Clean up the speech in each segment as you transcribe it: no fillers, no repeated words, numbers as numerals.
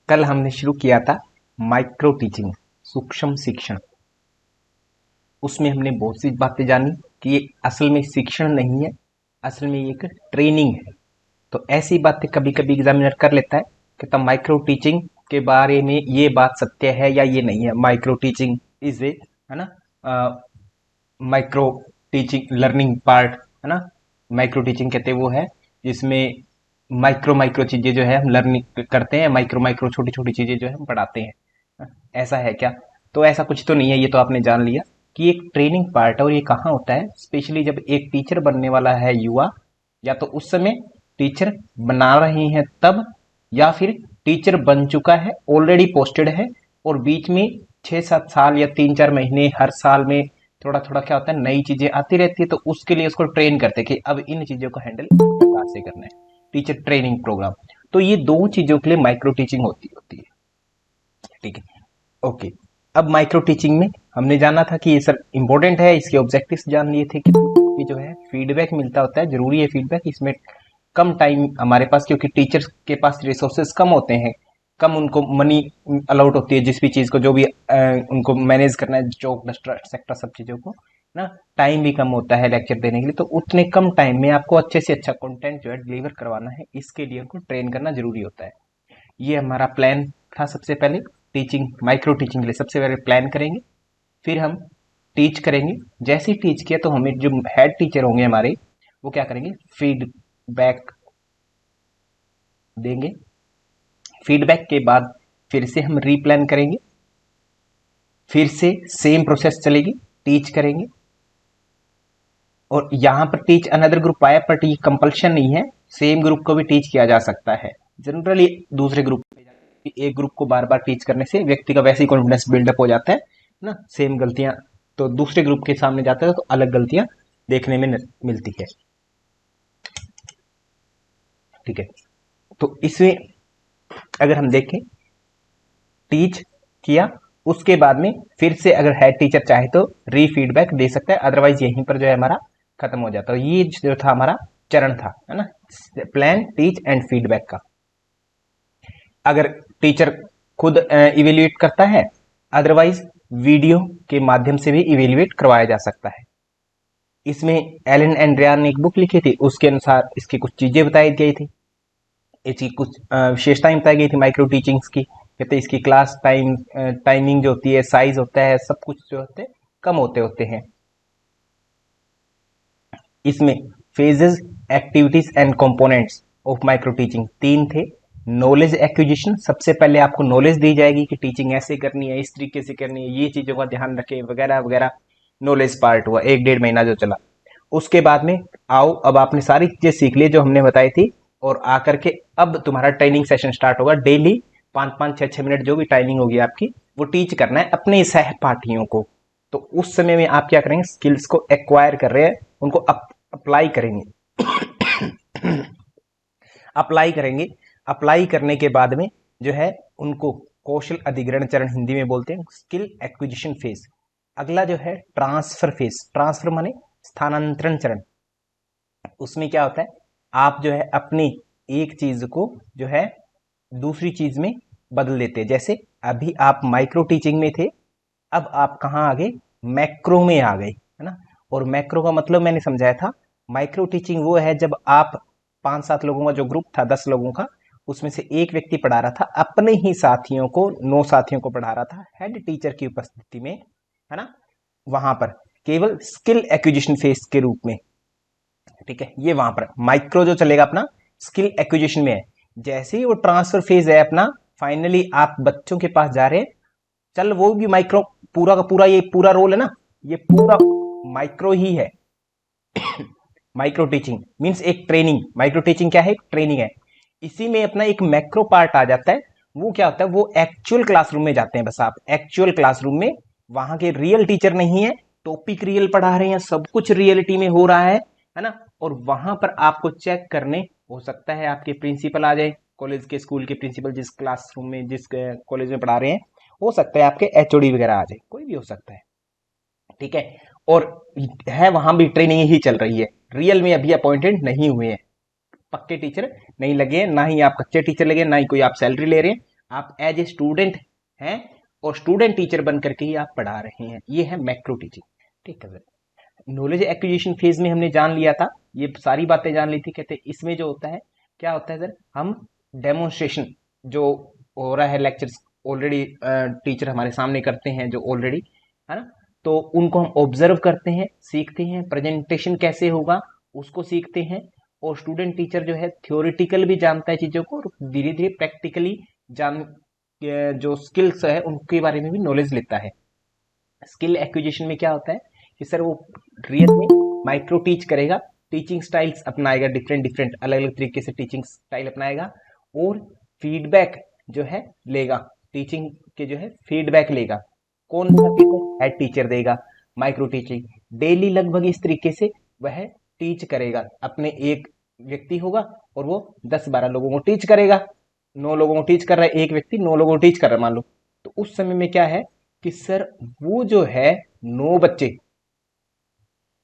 कल हमने शुरू किया था माइक्रो टीचिंग, सूक्ष्म शिक्षण। उसमें हमने बहुत सी बातें जानी कि ये असल में शिक्षण नहीं है, असल में ये एक ट्रेनिंग है। तो ऐसी बातें कभी कभी एग्जामिनर कर लेता है कि तब माइक्रो टीचिंग के बारे में ये बात सत्य है या ये नहीं है। माइक्रो टीचिंग इज ए, है ना, माइक्रो टीचिंग लर्निंग पार्ट, है ना। माइक्रो टीचिंग कहते हैं वो है जिसमें माइक्रो माइक्रो चीजें जो है हम लर्निंग करते हैं, माइक्रो माइक्रो छोटी छोटी चीजें जो है हम पढ़ाते हैं। ऐसा है क्या? तो ऐसा कुछ तो नहीं है, ये तो आपने जान लिया कि एक ट्रेनिंग पार्ट है। और ये कहाँ होता है? स्पेशली जब एक टीचर बनने वाला है युवा, या तो उस समय टीचर बना रहे हैं तब, या फिर टीचर बन चुका है, ऑलरेडी पोस्टेड है, और बीच में 6-7 साल या 3-4 महीने हर साल में थोड़ा थोड़ा क्या होता है, नई चीजें आती रहती है। तो उसके लिए उसको ट्रेन करते हैं कि अब इन चीजों को हैंडल इस प्रकार से करना है, टीचर ट्रेनिंग प्रोग्राम। तो ये दो चीजों के लिए माइक्रो टीचिंग होती है। ठीक है, ओके। अब माइक्रो टीचिंग में हमने जाना था कि ये सर इंपॉर्टेंट है, इसके ऑब्जेक्टिव्स जान लिए थे कि जो है फीडबैक मिलता होता है, जरूरी है फीडबैक। इसमें कम टाइम हमारे पास, क्योंकि टीचर्स के पास रिसोर्सेज कम होते हैं, कम उनको मनी अलाउट होती है जिस भी चीज को, जो भी उनको मैनेज करना है, चौक डस्टर एक्सेट्रा सब चीजों को ना। टाइम भी कम होता है लेक्चर देने के लिए। तो उतने कम टाइम में आपको अच्छे से अच्छा कंटेंट जो है डिलीवर करवाना है, इसके लिए उनको ट्रेन करना जरूरी होता है। ये हमारा प्लान था। सबसे पहले टीचिंग, माइक्रो टीचिंग के लिए सबसे पहले प्लान करेंगे, फिर हम टीच करेंगे। जैसे ही टीच किया तो हमें जो हेड टीचर होंगे हमारे, वो क्या करेंगे, फीडबैक देंगे। फीडबैक के बाद फिर से हम रीप्लान करेंगे, फिर से सेम प्रोसेस चलेगी, टीच करेंगे। और यहाँ पर टीच अनदर ग्रुप आया, बट ये कंपल्शन नहीं है, सेम ग्रुप को भी टीच किया जा सकता है। जनरली दूसरे ग्रुप, एक ग्रुप को बार बार टीच करने से व्यक्ति का वैसे ही कॉन्फिडेंस बिल्डअप हो जाता है ना। सेम गलतियां तो दूसरे ग्रुप के सामने जाता है तो अलग गलतियां देखने में मिलती है। ठीक है, तो इसमें अगर हम देखें, टीच किया, उसके बाद में फिर से अगर हेड टीचर चाहे तो री फीडबैक दे सकता है, अदरवाइज यहीं पर जो है हमारा खत्म हो जाता है। ये जो था हमारा चरण था, है ना, प्लान, टीच एंड फीडबैक का। अगर टीचर खुद इवेल्युएट करता है, अदरवाइज वीडियो के माध्यम से भी इवेल्युएट करवाया जा सकता है। इसमें एलन एंड्रियान ने एक बुक लिखी थी, उसके अनुसार इसकी कुछ चीजें बताई गई थी, इसकी कुछ विशेषताएं बताई गई थी माइक्रो टीचिंग्स की। कहते इसकी क्लास टाइमिंग जो होती है, साइज होता है, सब कुछ जो होते हैं कम होते होते हैं। इसमें phases, activities and components of micro teaching 3 थे। नॉलेज एक्विजिशन, सबसे पहले आपको नॉलेज दी जाएगी कि टीचिंग ऐसे करनी है, इस तरीके से करनी है, ये चीजों का ध्यान रखें वगैरह वगैरह। नॉलेज पार्ट हुआ 1-1.5 महीना जो चला। उसके बाद में आओ, अब आपने सारी चीजें सीख ली जो हमने बताई थी, और आकर के अब तुम्हारा ट्रेनिंग सेशन स्टार्ट होगा। डेली 5-5, 6-6 मिनट जो भी टाइमिंग होगी आपकी, वो टीच करना है अपने सहपाठियों को। तो उस समय में आप क्या करेंगे, स्किल्स को एक्वायर कर रहे हैं, उनको अप्लाई करेंगे। अप्लाई करेंगे। अप्लाई करने के बाद में जो है उनको कौशल अधिग्रहण चरण हिंदी में बोलते हैं, स्किल एक्विजिशन फेज। अगला जो है ट्रांसफर फेज, ट्रांसफर माने स्थानांतरण चरण। उसमें क्या होता है, आप जो है अपनी एक चीज को जो है दूसरी चीज में बदल देते हैं। जैसे अभी आप माइक्रो टीचिंग में थे, अब आप कहाँ आ गए, मैक्रो में आ गए, है ना। और मैक्रो का मतलब मैंने समझाया था, माइक्रो टीचिंग वो है जब आप 5-7 लोगों का जो ग्रुप था, 10 लोगों का, उसमें से एक व्यक्ति पढ़ा रहा था अपने ही साथियों को, 9 साथियों को पढ़ा रहा था हेड टीचर की उपस्थिति में, है ना। वहां पर केवल स्किल एक्विजिशन फेज के रूप में। ठीक है, ये वहां पर माइक्रो जो चलेगा अपना स्किल एक्विजिशन में है। जैसे ही वो ट्रांसफर फेज है अपना, फाइनली आप बच्चों के पास जा रहे हैं, चल वो भी माइक्रो, पूरा का पूरा ये पूरा रोल है ना, ये पूरा माइक्रो ही है। माइक्रो टीचिंग मींस एक ट्रेनिंग। माइक्रो टीचिंग क्या है, एक ट्रेनिंग है। इसी में अपना एक मैक्रो पार्ट आ जाता है। वो क्या होता है, वो एक्चुअल क्लासरूम में जाते हैं, बस आप एक्चुअल क्लासरूम में, वहां के रियल टीचर नहीं है, टॉपिक रियल पढ़ा रहे हैं, सब कुछ रियलिटी में हो रहा है ना। और वहां पर आपको चेक करने, हो सकता है आपके प्रिंसिपल आ जाए, कॉलेज के, स्कूल के प्रिंसिपल, जिस क्लासरूम में, जिस कॉलेज में पढ़ा रहे हैं, हो सकता है आपके एचओडी वगैरह आ जाए, कोई भी हो सकता है। ठीक है, और है वहां भी ट्रेनिंग ही चल रही है, रियल में अभी अपॉइंटेड नहीं हुए हैं, पक्के टीचर नहीं लगे हैं, ना ही आप कच्चे टीचर लगे, ना ही कोई आप सैलरी ले रहे हैं, आप एज ए स्टूडेंट हैं और स्टूडेंट टीचर बन करके ही आप पढ़ा रहे हैं, ये है मैक्रो टीचिंग। ठीक है सर। नॉलेज एक्विजिशन फेज में हमने जान लिया था, ये सारी बातें जान ली थी। कहते हैं इसमें जो होता है, क्या होता है सर, हम डेमोन्स्ट्रेशन जो हो रहा है, लेक्चर्स ऑलरेडी टीचर हमारे सामने करते हैं जो ऑलरेडी, है ना, तो उनको हम ऑब्जर्व करते हैं, सीखते हैं, प्रेजेंटेशन कैसे होगा उसको सीखते हैं, और स्टूडेंट टीचर जो है थ्योरेटिकल भी जानता है चीजों को, और धीरे धीरे प्रैक्टिकली जान जो स्किल्स है उनके बारे में भी नॉलेज लेता है। स्किल एक्विजिशन में क्या होता है कि सर वो रियल में माइक्रो टीच करेगा, टीचिंग स्टाइल्स अपनाएगा, डिफरेंट डिफरेंट अलग अलग तरीके से टीचिंग स्टाइल अपनाएगा, और फीडबैक जो है लेगा, टीचिंग के जो है फीडबैक लेगा। कौन सा फीडबैक? हेड टीचर देगा। माइक्रो टीचिंग डेली लगभग इस तरीके से वह टीच करेगा। अपने एक व्यक्ति होगा और वो 10-12 लोगों को टीच करेगा, 9 लोगों को टीच कर रहा है, एक व्यक्ति 9 लोगों को टीच कर रहा है मान लो। तो उस समय में क्या है कि सर वो जो है 9 बच्चे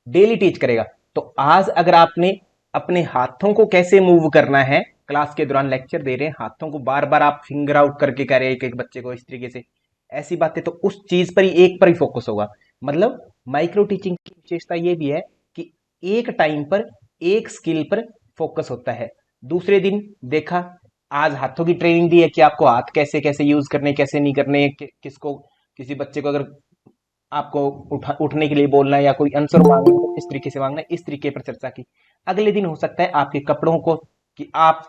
डेली टीच करेगा। तो आज अगर आपने अपने हाथों को कैसे मूव करना है, क्लास के दौरान लेक्चर दे रहे हैं, हाथों को बार बार आप फिंगर आउट करके कह रहे हैं एक एक बच्चे को इस तरीके से, ऐसी बातें, तो उस चीज पर ही, एक पर ही फोकस होगा। मतलब माइक्रो टीचिंग की विशेषता ये भी है कि एक टाइम पर एक स्किल पर फोकस होता है। दूसरे दिन देखा, आज हाथों की ट्रेनिंग दी है कि आपको हाथ कैसे कैसे यूज करने, कैसे नहीं करने, किसको, किसी बच्चे को अगर आपको उठने के लिए बोलना है या कोई आंसर मांगना है तो इस तरीके से मांगना है, इस तरीके पर चर्चा की। अगले दिन हो सकता है आपके कपड़ों को, कि आप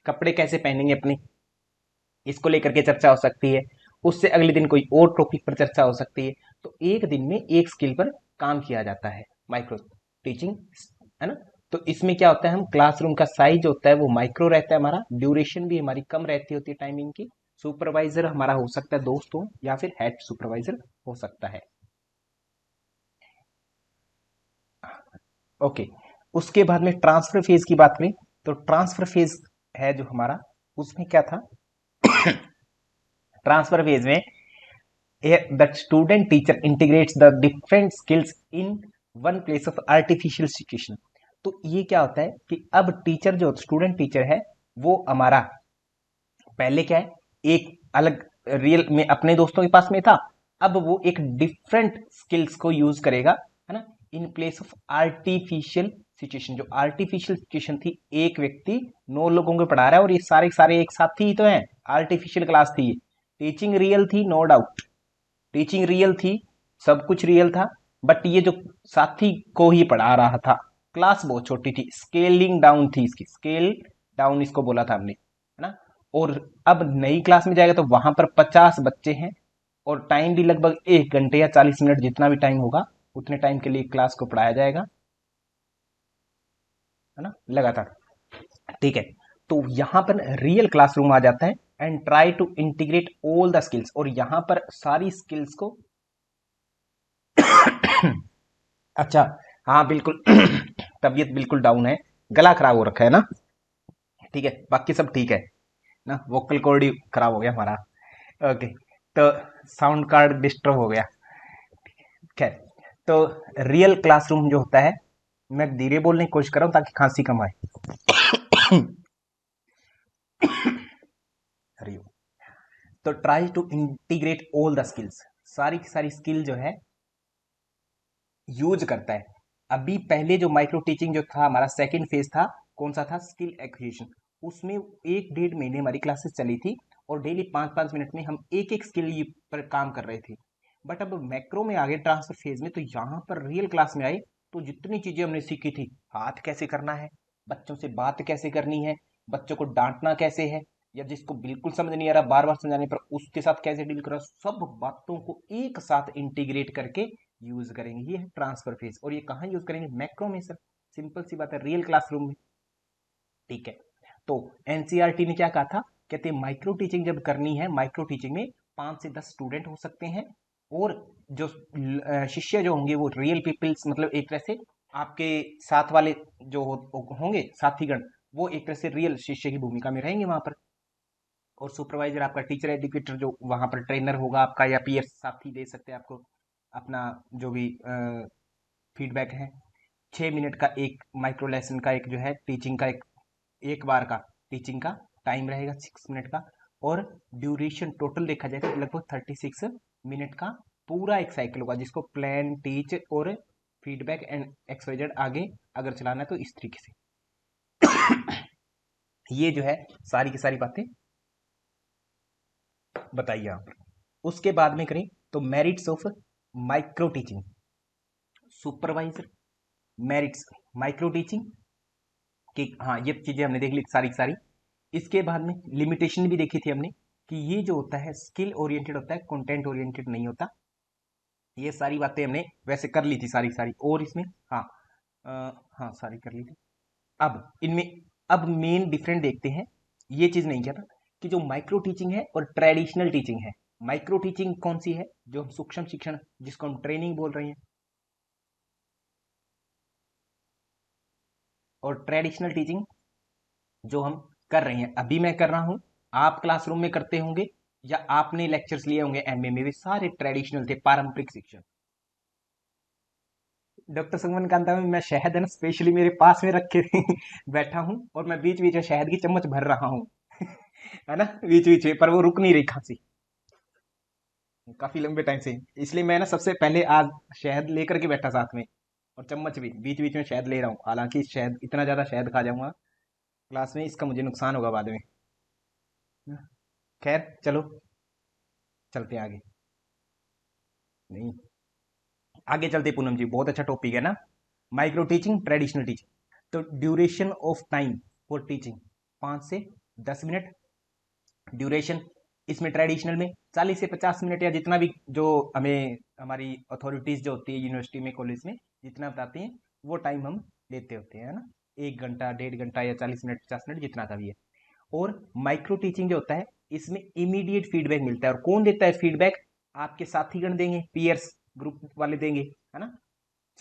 कपड़े कैसे पहनेंगे अपने, इसको लेकर के चर्चा हो सकती है। उससे अगले दिन कोई और टॉपिक पर चर्चा हो सकती है। तो एक दिन में एक स्किल पर काम किया जाता है, माइक्रो टीचिंग, है ना। तो इसमें क्या होता है, हम क्लासरूम का साइज होता है वो माइक्रो रहता है हमारा, ड्यूरेशन भी हमारी कम रहती होती है टाइमिंग की। सुपरवाइजर हमारा हो सकता है दोस्त हो या फिर हेड सुपरवाइजर हो सकता है। ओके। उसके बाद में ट्रांसफर फेज की बात करें, तो ट्रांसफर फेज है जो हमारा, उसमें क्या था, ट्रांसफर फेज में the student teacher integrates the different skills in one place of artificial situation. तो ये क्या होता है कि अब टीचर जो स्टूडेंट टीचर है वो हमारा पहले क्या है, एक अलग रियल में अपने दोस्तों के पास में था, अब वो एक डिफरेंट स्किल्स को यूज करेगा, है ना, in place of artificial situation. जो आर्टिफिशियल सिचुएशन थी, एक व्यक्ति 9 लोगों को पढ़ा रहा है और ये सारे सारे एक साथ ही तो हैं, आर्टिफिशियल क्लास थी। टीचिंग रियल थी, नो डाउट, टीचिंग रियल थी, सब कुछ रियल था, बट ये जो साथी को ही पढ़ा रहा था, क्लास बहुत छोटी थी, स्केलिंग डाउन थी इसकी, स्केल डाउन इसको बोला था हमने, है ना। और अब नई क्लास में जाएगा तो वहां पर 50 बच्चे हैं, और टाइम भी लगभग 1 घंटे या 40 मिनट, जितना भी टाइम होगा उतने टाइम के लिए क्लास को पढ़ाया जाएगा, है ना, लगातार। ठीक है। तो यहां पर रियल क्लासरूम आ जाता है, and try to integrate all the skills, और यहां पर सारी स्किल्स को अच्छा, हाँ बिल्कुल तबीयत बिल्कुल डाउन है, गला खराब हो रखा है ना। ठीक है, बाकी सब ठीक है ना, वोकल कॉर्ड ही खराब हो गया हमारा। ओके, तो साउंड कार्ड डिस्टर्ब हो गया। खैर, तो रियल क्लासरूम जो होता है, मैं धीरे बोलने की कोशिश कर रहा हूँ ताकि खांसी कम आए। हरिओम। तो try to integrate all the skills, सारी की सारी स्किल जो है यूज करता है। अभी पहले जो माइक्रो टीचिंग जो था हमारा सेकंड फेज था, कौन सा था, स्किल एक्विजिशन। उसमें 1-1.5 महीने हमारी क्लासेस चली थी, और डेली 5-5 मिनट में हम एक एक स्किल पर काम कर रहे थे। बट अब मैक्रो में आ गए, ट्रांसफर फेज में, तो यहाँ पर रियल क्लास में आए, तो जितनी चीजें हमने सीखी थी, हाथ कैसे करना है, बच्चों से बात कैसे करनी है, बच्चों को डांटना कैसे है, या जिसको बिल्कुल समझ नहीं आ रहा बार बार समझाने पर उसके साथ कैसे डील करो, सब बातों को एक साथ इंटीग्रेट करके यूज करेंगे। ये है ट्रांसफर फेज, और ये कहाँ यूज करेंगे, मैक्रो में सर, सिंपल सी बात है, रियल क्लासरूम में। ठीक है। तो एनसीईआरटी ने क्या कहा था, कहते हैं माइक्रो टीचिंग जब करनी है, माइक्रो टीचिंग में 5 से 10 स्टूडेंट हो सकते हैं, और जो शिष्य जो होंगे वो रियल पीपल्स, मतलब एक तरह से आपके साथ वाले जो होंगे साथीगण, वो एक तरह से रियल शिष्य की भूमिका में रहेंगे वहां पर। और सुपरवाइजर आपका टीचर एजुकेटर जो वहां पर ट्रेनर होगा आपका, या पीएस साथी दे सकते हैं आपको अपना जो भी फीडबैक है। 6 मिनट का एक माइक्रो लेसन का एक जो है टीचिंग का एक बार का टीचिंग का टाइम रहेगा 6 मिनट का। और ड्यूरेशन टोटल देखा जाए तो लगभग 36 मिनट का पूरा एक साइकिल होगा, जिसको प्लान, टीच और फीडबैक एंड एक्सवाइजेड आगे अगर चलाना है तो इस तरीके से। ये जो है सारी की सारी बातें बताइए आप। उसके बाद में करें तो merits of micro teaching, supervisor merits micro teaching कि हाँ ये चीजें हमने देख ली सारी की सारी। इसके बाद में लिमिटेशन भी देखी थी हमने कि ये जो होता है स्किल ओरिएंटेड होता है, कंटेंट ओरिएंटेड नहीं होता। ये सारी बातें हमने वैसे कर ली थी सारी की सारी। और इसमें हाँ हाँ सारी कर ली थी। अब इनमें अब मेन डिफरेंट देखते हैं, ये चीज नहीं किया था कि जो माइक्रो टीचिंग है और ट्रेडिशनल टीचिंग है। माइक्रो टीचिंग कौन सी है, जो हम सूक्ष्म शिक्षण जिसको हम ट्रेनिंग बोल रहे हैं, और ट्रेडिशनल टीचिंग जो हम कर रहे हैं, अभी मैं कर रहा हूं, आप क्लासरूम में करते होंगे या आपने लेक्चर्स लिए होंगे एमए में, वे सारे ट्रेडिशनल थे, पारंपरिक शिक्षण। डॉक्टर संगमन कांता में मैं शहद है ना स्पेशली मेरे पास में रखे बैठा हूँ और मैं बीच बीच में शहद की चम्मच भर रहा हूँ है ना, बीच बीच में, पर वो रुक नहीं रही खांसी काफी लंबे टाइम से। इसलिए मैं ना सबसे पहले आज शहद लेकर के बैठा साथ में, और चम्मच भी बीच बीच में शहद ले रहा हूँ। हालांकि शहद इतना ज्यादा शहद खा जाऊंगा क्लास में, इसका मुझे नुकसान होगा बाद में। खैर चलो चलते हैं आगे। नहीं, आगे चलते पूनम जी, बहुत अच्छा टॉपिक है ना, माइक्रो टीचिंग ट्रेडिशनल टीचिंग। तो duration of time for teaching 5 से 10 मिनट ड्यूरेशन। इसमें ट्रेडिशनल में 40 से 50 मिनट, या जितना भी जो हमें हमारी अथॉरिटीज जो होती है यूनिवर्सिटी में कॉलेज में जितना बताते हैं वो टाइम हम लेते होते हैं, है ना, 1 घंटा 1.5 घंटा या 40 मिनट 50 मिनट जितना का भी है। और माइक्रो टीचिंग जो होता है इसमें इमीडिएट फीडबैक मिलता है। और कौन देता है फीडबैक, आपके साथीगण देंगे, पीयर्स ग्रुप वाले देंगे, है ना,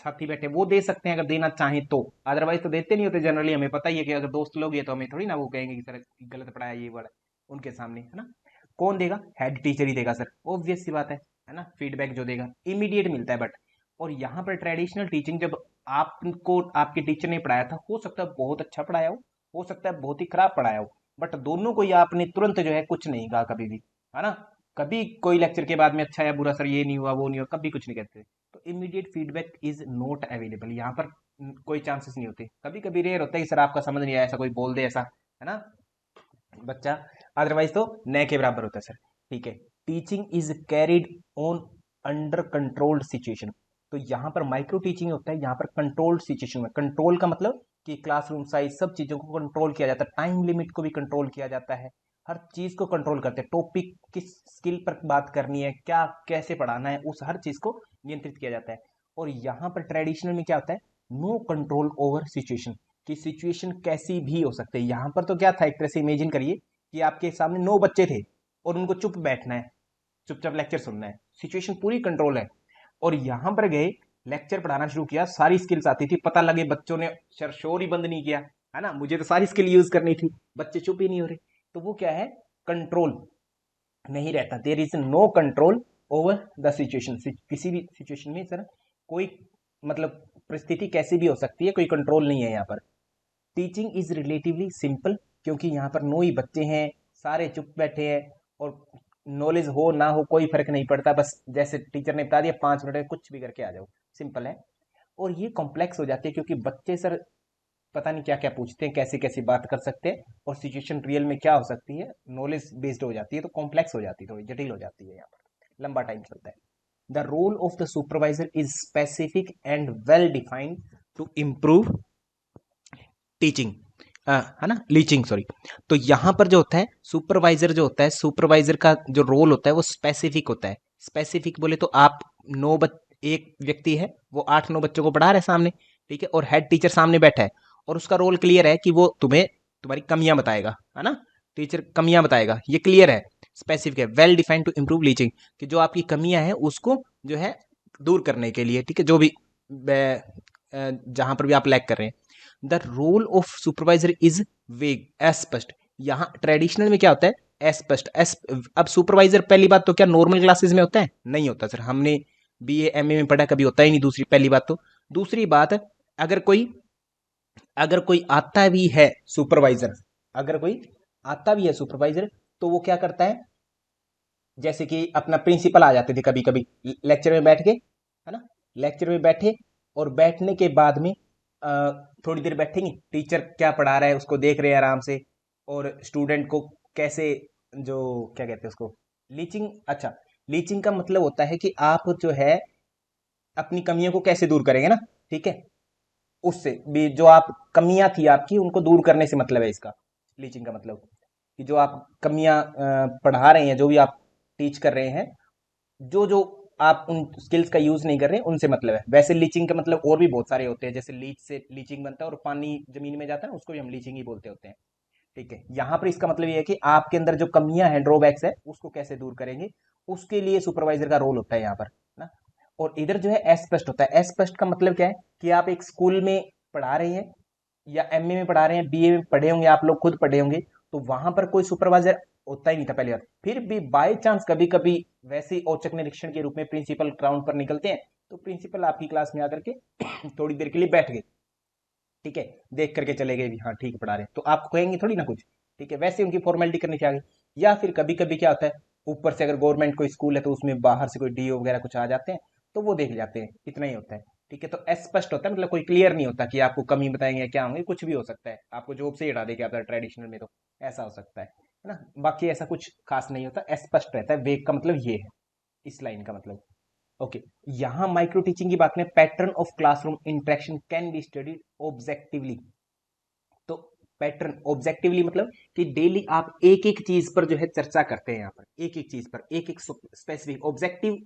साथी बैठे वो दे सकते हैं अगर देना चाहें तो, अदरवाइज तो देते नहीं होते जनरली। हमें पता ही है कि अगर दोस्त लोग ये तो हमें थोड़ी ना वो कहेंगे कि सर गलत पढ़ाया ये वर्ड उनके सामने, है ना। कौन देगा, हेड टीचर ही देगा सर, ऑब्वियस सी बात है ना। फीडबैक जो देगा इमीडिएट मिलता है। बट और यहाँ पर ट्रेडिशनल टीचिंग, जब आपको आपके टीचर ने पढ़ाया था, हो सकता है बहुत अच्छा पढ़ाया हो सकता है बहुत ही खराब पढ़ाया हो, बट दोनों को ही आपने तुरंत जो है कुछ नहीं कहा कभी भी, है ना। कभी कोई लेक्चर के बाद में अच्छा या बुरा सर ये नहीं हुआ वो नहीं हुआ कभी कुछ नहीं कहते। तो immediate feedback is not available यहाँ पर, कोई चांसेस नहीं होते। कभी कभी रेयर होता है कि सर आपका समझ नहीं आया, ऐसा कोई बोल दे ऐसा, है ना बच्चा, अदरवाइज तो नए के बराबर होता है सर। ठीक है, teaching is carried on under controlled situation. तो यहाँ पर माइक्रो टीचिंग होता है यहाँ पर कंट्रोल्ड सिचुएशन में। कंट्रोल का मतलब कि क्लासरूम साइज सब चीजों को कंट्रोल किया जाता है, टाइम लिमिट को भी कंट्रोल किया जाता है, हर चीज को कंट्रोल करते हैं। टॉपिक किस स्किल पर बात करनी है, क्या कैसे पढ़ाना है, उस हर चीज को नियंत्रित किया जाता है। और यहाँ पर ट्रेडिशनल में क्या होता है, नो कंट्रोल ओवर सिचुएशन, कि सिचुएशन कैसी भी हो सकती है। यहाँ पर तो क्या था, एक तरह से इमेजिन करिए कि आपके सामने 9 बच्चे थे और उनको चुप बैठना है, चुपचाप लेक्चर सुनना है, सिचुएशन पूरी कंट्रोल है। और यहाँ पर गए, लेक्चर पढ़ाना शुरू किया, सारी स्किल्स आती थी, पता लगे बच्चों ने शोर ही बंद नहीं किया, है ना, मुझे तो सारी स्किल यूज करनी थी, बच्चे चुप ही नहीं हो रहे। तो वो क्या है, कंट्रोल नहीं रहता, there is no control over the situation. किसी भी सिचुएशन में सर कोई मतलब परिस्थिति कैसी भी हो सकती है, कोई कंट्रोल नहीं है यहाँ पर। टीचिंग इज रिलेटिवली सिंपल, क्योंकि यहाँ पर 9 ही बच्चे हैं, सारे चुप बैठे हैं, और नॉलेज हो ना हो कोई फर्क नहीं पड़ता, बस जैसे टीचर ने बता दिया 5 मिनट में कुछ भी करके आ जाओ, सिंपल है। और ये कॉम्प्लेक्स हो जाती है क्योंकि बच्चे सर पता नहीं क्या क्या पूछते हैं, कैसे कैसे बात कर सकते हैं, और सिचुएशन रियल में क्या हो सकती है, नॉलेज बेस्ड हो जाती है, तो कॉम्प्लेक्स हो जाती है, थोड़ी जटिल हो जाती है, यहाँ पर लंबा टाइम चलता है। The role of the supervisor is specific and well defined to improve teaching, है ना, लीचिंग सॉरी। तो यहाँ पर जो होता है सुपरवाइजर जो होता है, सुपरवाइजर का जो रोल होता है वो स्पेसिफिक होता है। स्पेसिफिक बोले तो आप एक व्यक्ति है वो 8-9 बच्चों को पढ़ा रहा है सामने, ठीक है, और हेड टीचर सामने बैठा है, और उसका रोल क्लियर है कि वो तुम्हें तुम्हारी कमियां बताएगा, है ना, टीचर कमियां बताएगा, ये क्लियर है, स्पेसिफिक है। Well defined to improve leaching, कि जो आपकी कमियां हैं उसको जो है दूर करने के लिए, ठीक है, जो भी जहां पर भी आप लैग कर रहे हैं। The role of supervisor is vague, अस्पष्ट। यहाँ ट्रेडिशनल में क्या होता है, अस्पष्ट। अब सुपरवाइजर पहली बात तो क्या नॉर्मल क्लासेस में होता है, नहीं होता सर, हमने बीए एमए में पढ़ा, कभी होता ही नहीं, दूसरी पहली बात तो। दूसरी बात, अगर कोई अगर कोई आता भी है सुपरवाइजर, अगर कोई आता भी है सुपरवाइजर, तो वो क्या करता है, जैसे कि अपना प्रिंसिपल आ जाते थे कभी कभी लेक्चर में बैठ के, है ना, लेक्चर में बैठे और बैठने के बाद में थोड़ी देर बैठेंगे, टीचर क्या पढ़ा रहा है उसको देख रहे हैं आराम से, और स्टूडेंट को कैसे, जो क्या कहते हैं उसको, लीचिंग, अच्छा, लीचिंग का मतलब होता है कि आप जो है अपनी कमियों को कैसे दूर करेंगे ना, ठीक है, उससे भी जो आप कमियां थी आपकी उनको दूर करने से मतलब है इसका, लीचिंग का मतलब कि जो आप कमियां पढ़ा रहे हैं, जो भी आप टीच कर रहे हैं, जो जो आप उन स्किल्स का यूज नहीं कर रहे हैं उनसे मतलब है। वैसे लीचिंग का मतलब और भी बहुत सारे होते हैं, जैसे लीच से लीचिंग बनता है और पानी जमीन में जाता है ना, उसको भी हम लीचिंग ही बोलते होते हैं, ठीक है। यहाँ पर इसका मतलब ये है कि आपके अंदर जो कमियां हैं, ड्रॉबैक्स है, उसको कैसे दूर करेंगे, उसके लिए सुपरवाइजर का रोल होता है यहाँ पर ना। और इधर जो है अस्पष्ट होता है। अस्पष्ट का मतलब क्या है कि आप एक स्कूल में पढ़ा रहे हैं या एमए में पढ़ा रहे हैं, बीए में पढ़े होंगे, आप लोग खुद पढ़े होंगे, तो वहां पर कोई सुपरवाइजर होता ही नहीं था पहली बात। फिर भी बाय चांस कभी कभी वैसे ही औचक निरीक्षण के रूप में प्रिंसिपल ग्राउंड पर निकलते हैं, तो प्रिंसिपल आपकी क्लास में आकर के थोड़ी देर के लिए बैठ गए, ठीक है, देख करके चले गए भी, हाँ ठीक पढ़ा रहे हैं, तो आप कहेंगे थोड़ी ना कुछ, ठीक है, वैसे उनकी फॉर्मेलिटी करनी थी आगे। या फिर कभी कभी क्या होता है, ऊपर से अगर गवर्नमेंट कोई स्कूल है तो उसमें बाहर से कोई डीओ वगैरह कुछ आ जाते हैं, तो वो देख जाते हैं, इतना ही होता है, ठीक है। तो अस्पष्ट होता है मतलब कोई क्लियर नहीं होता कि आपको कमी बताएंगे क्या होंगे, कुछ भी हो सकता है, आपको जॉब से ही हटा देगा आपका ट्रेडिशनल में, तो ऐसा हो सकता है ना। बाकी ऐसा कुछ खास नहीं होता, अस्पष्ट रहता है, वेग का मतलब ये है, इस लाइन का मतलब। ओके, यहां माइक्रो टीचिंग की बात में pattern of classroom interaction can be studied objectively. तो पैटर्न ऑब्जेक्टिवली मतलब कि डेली आप एक एक चीज पर जो है चर्चा करते हैं, यहाँ पर एक एक चीज पर एक एक स्पेसिफिक ऑब्जेक्टिव,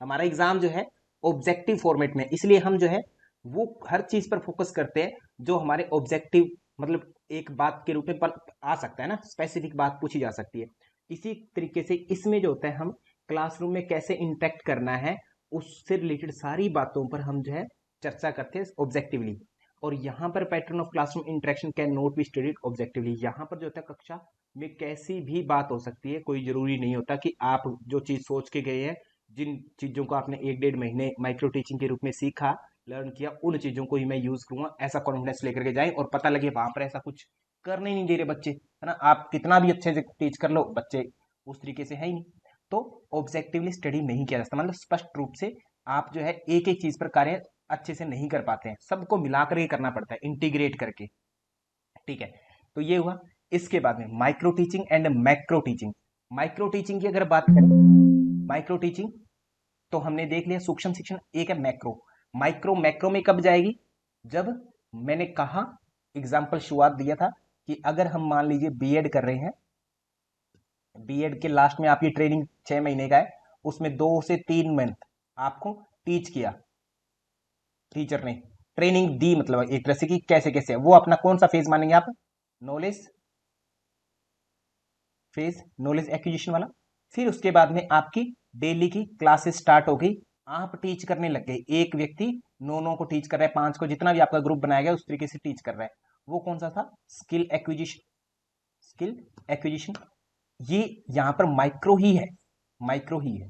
हमारा एग्जाम जो है ऑब्जेक्टिव फॉर्मेट में, इसलिए हम जो है वो हर चीज पर फोकस करते हैं जो हमारे ऑब्जेक्टिव, मतलब एक बात के रूप में आ सकता है ना, स्पेसिफिक बात पूछी जा सकती है। इसी तरीके से इसमें जो होता है, हम क्लासरूम में कैसे इंटरेक्ट करना है उससे रिलेटेड सारी बातों पर हम जो है चर्चा करते हैं ऑब्जेक्टिवली। और यहाँ पर pattern of classroom interaction can not be studied objectively, यहाँ पर जो होता है कक्षा में कैसी भी बात हो सकती है, कोई जरूरी नहीं होता कि आप जो चीज सोच के गए हैं, जिन चीजों को आपने एक डेढ़ महीने माइक्रो टीचिंग के रूप में सीखा, लर्न किया, उन चीजों को ही मैं यूज करूंगा, ऐसा कॉन्फिडेंस लेकर के जाए, और पता लगे वहां पर ऐसा कुछ करने ही नहीं दे रहे बच्चे, है ना, आप कितना भी अच्छे से टीच कर लो, बच्चे उस तरीके से है ही नहीं, तो ऑब्जेक्टिवली स्टडी नहीं किया जाता, मतलब स्पष्ट रूप से आप जो है एक एक चीज पर कार्य अच्छे से नहीं कर पाते हैं, सबको मिलाकर के करना पड़ता है, इंटीग्रेट करके, ठीक है। तो ये हुआ। इसके बाद में micro teaching and macro teaching. Micro teaching की अगर बात करें, माइक्रो टीचिंग तो हमने देख लिया सूक्ष्म शिक्षण, एक है मैक्रो। माइक्रो मैक्रो में कब जाएगी, जब मैंने कहा, एग्जाम्पल शुरुआत दिया था कि अगर हम मान लीजिए बीएड कर रहे हैं, बीएड के लास्ट में आपकी ट्रेनिंग 6 महीने का है, उसमें 2 से 3 मंथ आपको टीच किया, टीचर ने ट्रेनिंग दी, मतलब एक तरह से कि कैसे कैसे, वो अपना कौन सा फेज मानेंगे आप, नॉलेज फेज, नॉलेज एक्विजिशन वाला। फिर उसके बाद में आपकी डेली की क्लासेस स्टार्ट हो गई, आप टीच करने लग गए, एक व्यक्ति 9 9 को टीच कर रहा है, 5 को, जितना भी आपका ग्रुप बनाया गया उस तरीके से टीच कर रहा है, वो कौन सा था, स्किल एक्विजिशन, स्किल एक्विजिशन। ये यहां पर माइक्रो ही है, माइक्रो ही है,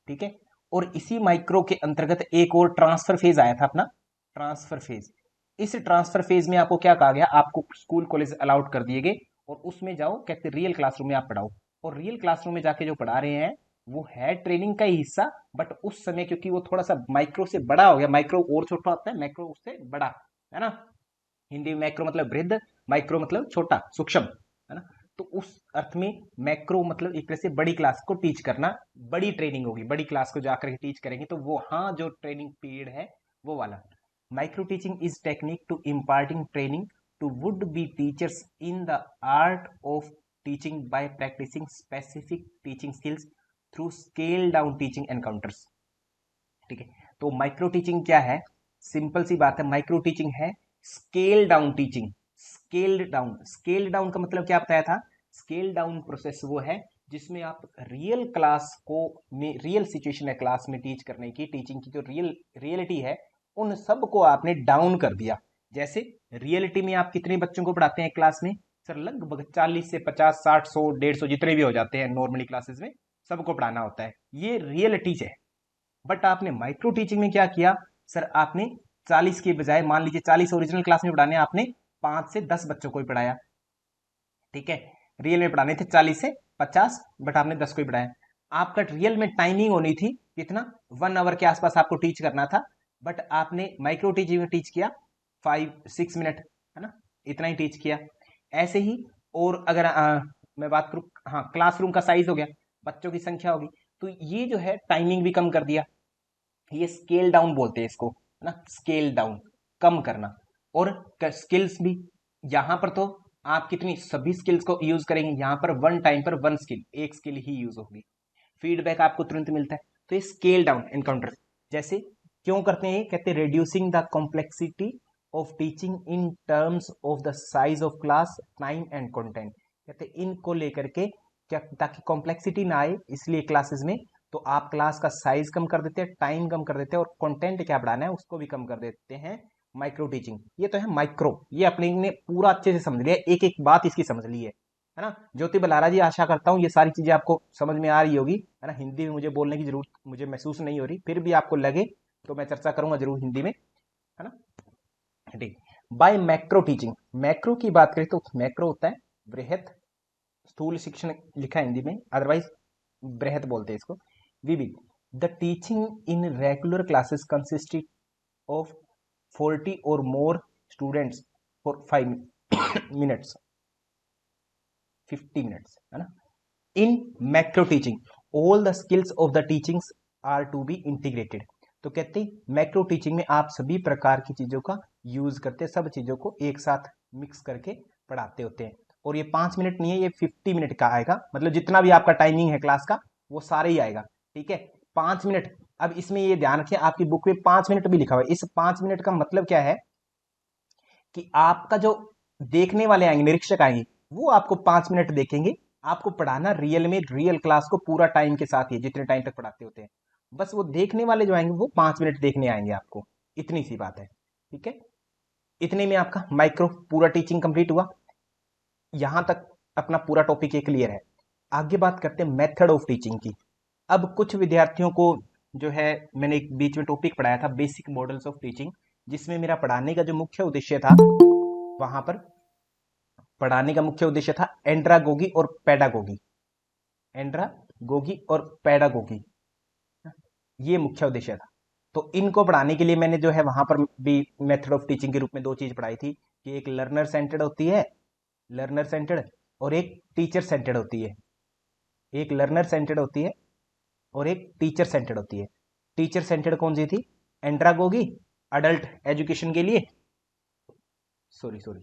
ठीक है। और इसी माइक्रो के अंतर्गत एक और ट्रांसफर फेज आया था अपना, ट्रांसफर फेज। इस ट्रांसफर फेज में आपको क्या कहा गया, आपको स्कूल कॉलेज अलाउड कर दिए गए, और उसमें जाओ, कहते रियल क्लासरूम में आप पढ़ाओ, और रियल क्लासरूम में जाके जो पढ़ा रहे हैं वो है ट्रेनिंग का ही हिस्सा, बट उस समय क्योंकि वो थोड़ा सा माइक्रो से बड़ा हो गया, माइक्रो और छोटा होता है, मैक्रो उससे बड़ा, है ना, हिंदी में मैक्रो मतलब वृद्ध, माइक्रो मतलब छोटा सूक्ष्म, है ना। तो उस अर्थ में मैक्रो मतलब एक तरह से बड़ी क्लास को टीच करना, बड़ी ट्रेनिंग होगी, बड़ी क्लास को जाकर के टीच करेंगे, तो वो हाँ जो ट्रेनिंग पीरियड है वो वाला। Micro teaching is technique to imparting training to would be teachers in the art of teaching by practising specific teaching skills through scale down teaching encounters, ठीक है। तो माइक्रो टीचिंग क्या है, सिंपल सी बात है, माइक्रो टीचिंग है scale down teaching. Scaled down, scale down का मतलब क्या बताया था, स्केल डाउन प्रोसेस वो है जिसमें आप रियल क्लास को, में रियल सिचुएशन है क्लास में टीच करने की, टीचिंग की जो रियलिटी है, उन सब को आपने डाउन कर दिया। जैसे रियलिटी में आप कितने बच्चों को पढ़ाते हैं क्लास में, सर लगभग 40 से 50 60 100 150 जितने भी हो जाते हैं नॉर्मली क्लासेस में, सबको पढ़ाना होता है, ये रियलिटी है। बट आपने माइक्रो टीचिंग में क्या किया, सर आपने 40 के बजाय, मान लीजिए 40 ओरिजिनल क्लास में पढ़ाने, आपने 5 से 10 बच्चों को ही पढ़ाया, ठीक है। रियल में पढ़ाने थे 40 से 50, बट आपने 10 को ही पढ़ाया। आपका रियल में टाइमिंग होनी थी कितना, 1 आवर के आसपास आपको टीच करना था, बट आपने माइक्रो टीचिंग में टीच किया 5-6 मिनट, है ना, इतना ही टीच किया। ऐसे ही, और अगर मैं बात करूँ, हाँ, क्लासरूम का साइज हो गया, बच्चों की संख्या होगी, तो ये जो है टाइमिंग भी कम कर दिया। ये स्केल डाउन बोलते हैं इसको, है ना, स्केल डाउन, कम करना। और स्किल्स भी, यहाँ पर तो आप कितनी सभी स्किल्स को यूज करेंगे, यहाँ पर वन टाइम पर वन स्किल, एक स्किल ही यूज होगी, फीडबैक आपको तुरंत मिलता है। तो ये स्केल डाउन एनकाउंटर, जैसे क्यों करते हैं, कहते हैं reducing the complexity of teaching in terms of the size of class, time and content. कहते हैं इनको लेकर के क्या, ताकि कॉम्प्लेक्सिटी ना आए, इसलिए क्लासेस में तो आप क्लास का साइज कम कर देते हैं, टाइम कम कर देते हैं, और कंटेंट क्या बढ़ाना है उसको भी कम कर देते हैं। माइक्रो टीचिंग, ये तो है माइक्रो, ये अपने ने पूरा अच्छे से समझ लिया, एक एक बात इसकी समझ ली है ना। ज्योति बलारा जी, आशा करता हूँ ये सारी चीजें आपको समझ में आ रही होगी, है ना। हिंदी में मुझे बोलने की जरूरत मुझे महसूस नहीं हो रही, फिर भी आपको लगे तो मैं चर्चा करूंगा जरूर हिंदी में, है ना। ठीक, बाय मैक्रो टीचिंग, मैक्रो की बात करें तो मैक्रो होता है बृहत, स्थूल शिक्षण लिखा है हिंदी में, अदरवाइज बृहत बोलते हैं इसको। विविध, the teaching in regular classes consisted of 40 और more students for 5 minutes, 50 minutes, है ना। In macro teaching all the skills of the teachings are to be integrated. तो कहते हैं मैक्रो टीचिंग में आप सभी प्रकार की चीजों का यूज करते हैं, सब चीजों को एक साथ मिक्स करके पढ़ाते होते हैं। और ये 5 मिनट नहीं है, ये 50 मिनट का आएगा, मतलब जितना भी आपका टाइमिंग है क्लास का वो सारे ही आएगा, ठीक है, 5 मिनट। अब इसमें ये ध्यान रखिए, आपकी बुक में 5 मिनट भी लिखा हुआ है, इस 5 मिनट का मतलब क्या है कि आपका जो देखने वाले आएंगे, निरीक्षक आएंगे, वो आपको 5 मिनट देखेंगे, आपको पढ़ाना रियल में, रियल क्लास को पूरा टाइम के साथ ही, जितने टाइम तक पढ़ाते होते हैं, बस वो देखने वाले जो आएंगे वो 5 मिनट देखने आएंगे आपको, इतनी सी बात है, ठीक है। इतने में आपका माइक्रो पूरा टीचिंग कंप्लीट हुआ। यहां तक अपना पूरा टॉपिक ये क्लियर है। आगे बात करते हैं मेथड ऑफ टीचिंग की। अब कुछ विद्यार्थियों को जो है, मैंने एक बीच में टॉपिक पढ़ाया था बेसिक मॉडल्स ऑफ टीचिंग, जिसमें मेरा पढ़ाने का जो मुख्य उद्देश्य था, वहां पर पढ़ाने का मुख्य उद्देश्य था एंड्रागोगी और पैडागोगी, एंड्रागोगी और पैडागोगी, ये मुख्य उद्देश्य था। तो इनको पढ़ाने के लिए मैंने जो है वहां पर भी मेथड ऑफ टीचिंग के रूप में दो चीज पढ़ाई थी, कि एक लर्नर सेंटर्ड होती है, लर्नर सेंटर्ड, और एक टीचर सेंटर्ड होती है। एक लर्नर सेंटर्ड होती है और एक टीचर सेंटर्ड होती है। टीचर सेंटर्ड कौन सी थी, एंड्रागोगी, अडल्ट एजुकेशन के लिए, सॉरी सॉरी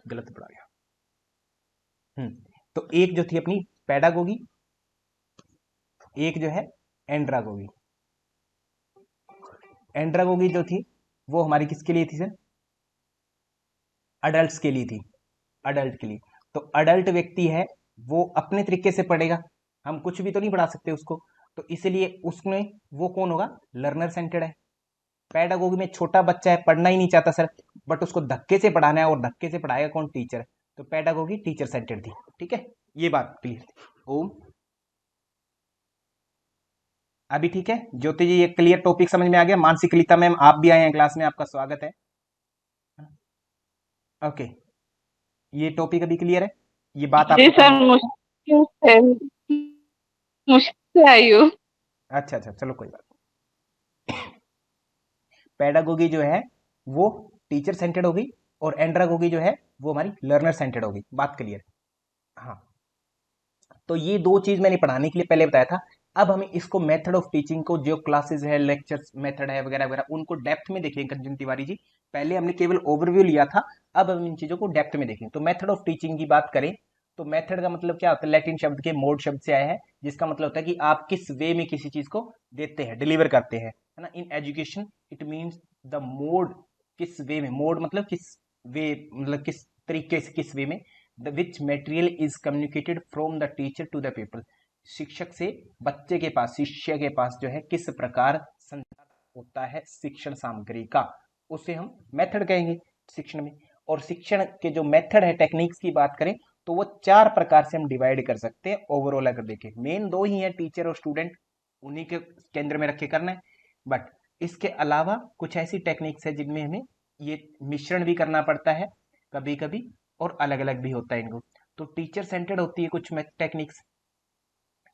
गलत पढ़ा गया। तो एक जो थी अपनी पैडागोगी, एक जो है एंड्रागोगी। एंड्रागोगी जो थी वो हमारी किसके लिए थी सर, अडल्ट के लिए थी, अडल्ट के लिए। तो अडल्ट व्यक्ति है वो अपने तरीके से पढ़ेगा, हम कुछ भी तो नहीं पढ़ा सकते उसको, तो इसलिए उसमें वो कौन होगा, लर्नर सेंटर्ड है। पैडागोगी में छोटा बच्चा है, पढ़ना ही नहीं चाहता सर, बट उसको धक्के से पढ़ाना है, और धक्के से पढ़ाएगा कौन, टीचर। तो पैडागोगी टीचर सेंटर्ड थी, ठीक है, ये बात क्लियर थी। ओम, अभी ठीक है ज्योति जी, ये क्लियर टॉपिक समझ में आ गया। मानसिक लिता मैम आप भी आए हैं क्लास में, आपका स्वागत है। ओके, ये टॉपिक अभी क्लियर है, ये बात जी आपको सर, समझ। मुश्किल से मुश्किल से आई हूँ। अच्छा अच्छा, चलो कोई बात। पैडागोगी जो है वो टीचर सेंटर्ड होगी, और एंड्रागोगी जो है वो हमारी लर्नर सेंटर्ड होगी, बात क्लियर। हाँ, तो ये दो चीज मैंने पढ़ाने के लिए पहले बताया था। अब हम इसको मेथड ऑफ टीचिंग को, जो क्लासेस है, लेक्चर्स मेथड है वगैरह वगैरह, उनको डेप्थ में देखेंगे कंचन तिवारी जी। पहले हमने केवल ओवरव्यू लिया था, अब हम इन चीजों को डेप्थ में देखेंगे। तो मेथड ऑफ टीचिंग की बात करें तो मेथड का मतलब क्या होता है, लैटिन शब्द के मोड शब्द से आया है, जिसका मतलब होता है कि आप किस वे में किसी चीज को देते हैं, डिलीवर करते हैं, है ना। In education it means the mode, किस वे में, मोड मतलब किस वे, मतलब किस तरीके से, किस वे में, the which material is communicated from the teacher to the people, शिक्षक से बच्चे के पास, शिष्य के पास जो है किस प्रकार संचार होता है शिक्षण सामग्री का, उसे हम मेथड कहेंगे शिक्षण में। और शिक्षण के जो मेथड है, टेक्निक्स की बात करें तो वो 4 प्रकार से हम डिवाइड कर सकते हैं ओवरऑल। अगर देखें मेन दो ही है, टीचर और स्टूडेंट, उन्हीं के केंद्र में रखे करना है, बट इसके अलावा कुछ ऐसी टेक्निक्स है जिनमें हमें ये मिश्रण भी करना पड़ता है कभी कभी, और अलग अलग भी होता है इनको। तो टीचर सेंटर्ड होती है कुछ टेक्निक्स,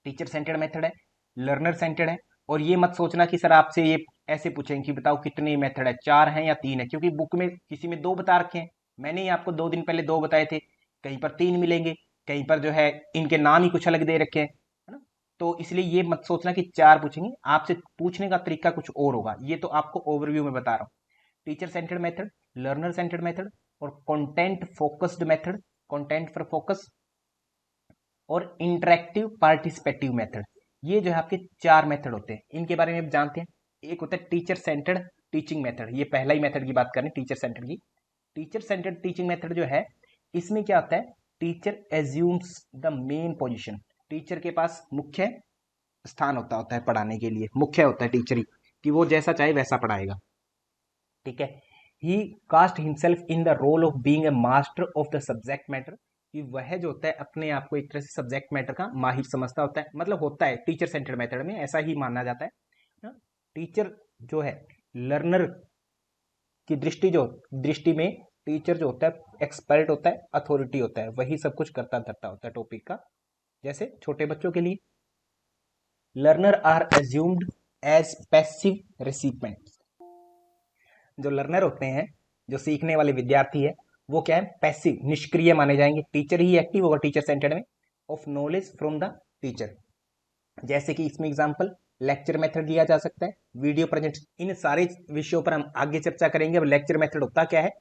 टीचर सेंटर्ड मेथड है, लर्नर सेंटर्ड है। और ये मत सोचना कि सर आपसे ये ऐसे पूछेंगे कि बताओ कितने मेथड है, 4 हैं या 3 है, क्योंकि बुक में किसी में 2 बता रखे हैं। मैंने ही आपको 2 दिन पहले 2 बताए थे, कहीं पर 3 मिलेंगे, कहीं पर जो है इनके नाम ही कुछ अलग दे रखे हैं, है ना। तो इसलिए ये मत सोचना कि 4 पूछेंगे, आपसे पूछने का तरीका कुछ और होगा। ये तो आपको ओवरव्यू में बता रहा हूँ। Teacher centred method, learner centred method और content focused method, content for focus और इंटरेक्टिव पार्टिसिपेटिव मेथड। ये जो है आपके 4 मेथड होते हैं, इनके बारे में आप जानते हैं। एक होता है टीचर सेंटर्ड टीचिंग मेथड, ये पहला ही मेथड की बात करें टीचर सेंटर्ड की। टीचर सेंटर्ड टीचिंग मेथड जो है, इसमें क्या होता है, teacher assumes the main position. Teacher के पास मुख्य स्थान होता है पढ़ाने के लिए, मुख्य होता है टीचर ही, कि वो जैसा चाहे वैसा पढ़ाएगा, ठीक है। He cast himself in the role of being a master of the subject matter, कि वह जो होता है अपने आप को एक तरह से सब्जेक्ट मैटर का माहिर समझता होता है, मतलब होता है टीचर सेंटर्ड मेथड में ऐसा ही माना जाता है ना। टीचर जो है लर्नर की दृष्टि में टीचर जो होता है एक्सपर्ट होता है, अथॉरिटी होता है, वही सब कुछ करता धरता होता है टॉपिक का। जैसे छोटे बच्चों के लिए learner are assumed as passive recipient. जो लर्नर होते हैं, जो सीखने वाले विद्यार्थी है, वो क्या है, पैसिव, निष्क्रिय माने जाएंगे। टीचर ही एक्टिव होगा टीचर सेंटर्ड में, of knowledge from the teacher. जैसे कि इसमें एग्जांपल लेक्चर मेथड दिया जा सकता है, वीडियो प्रेजेंट, इन सारे विषयों पर हम आगे चर्चा करेंगे। अब लेक्चर मेथड होता क्या है,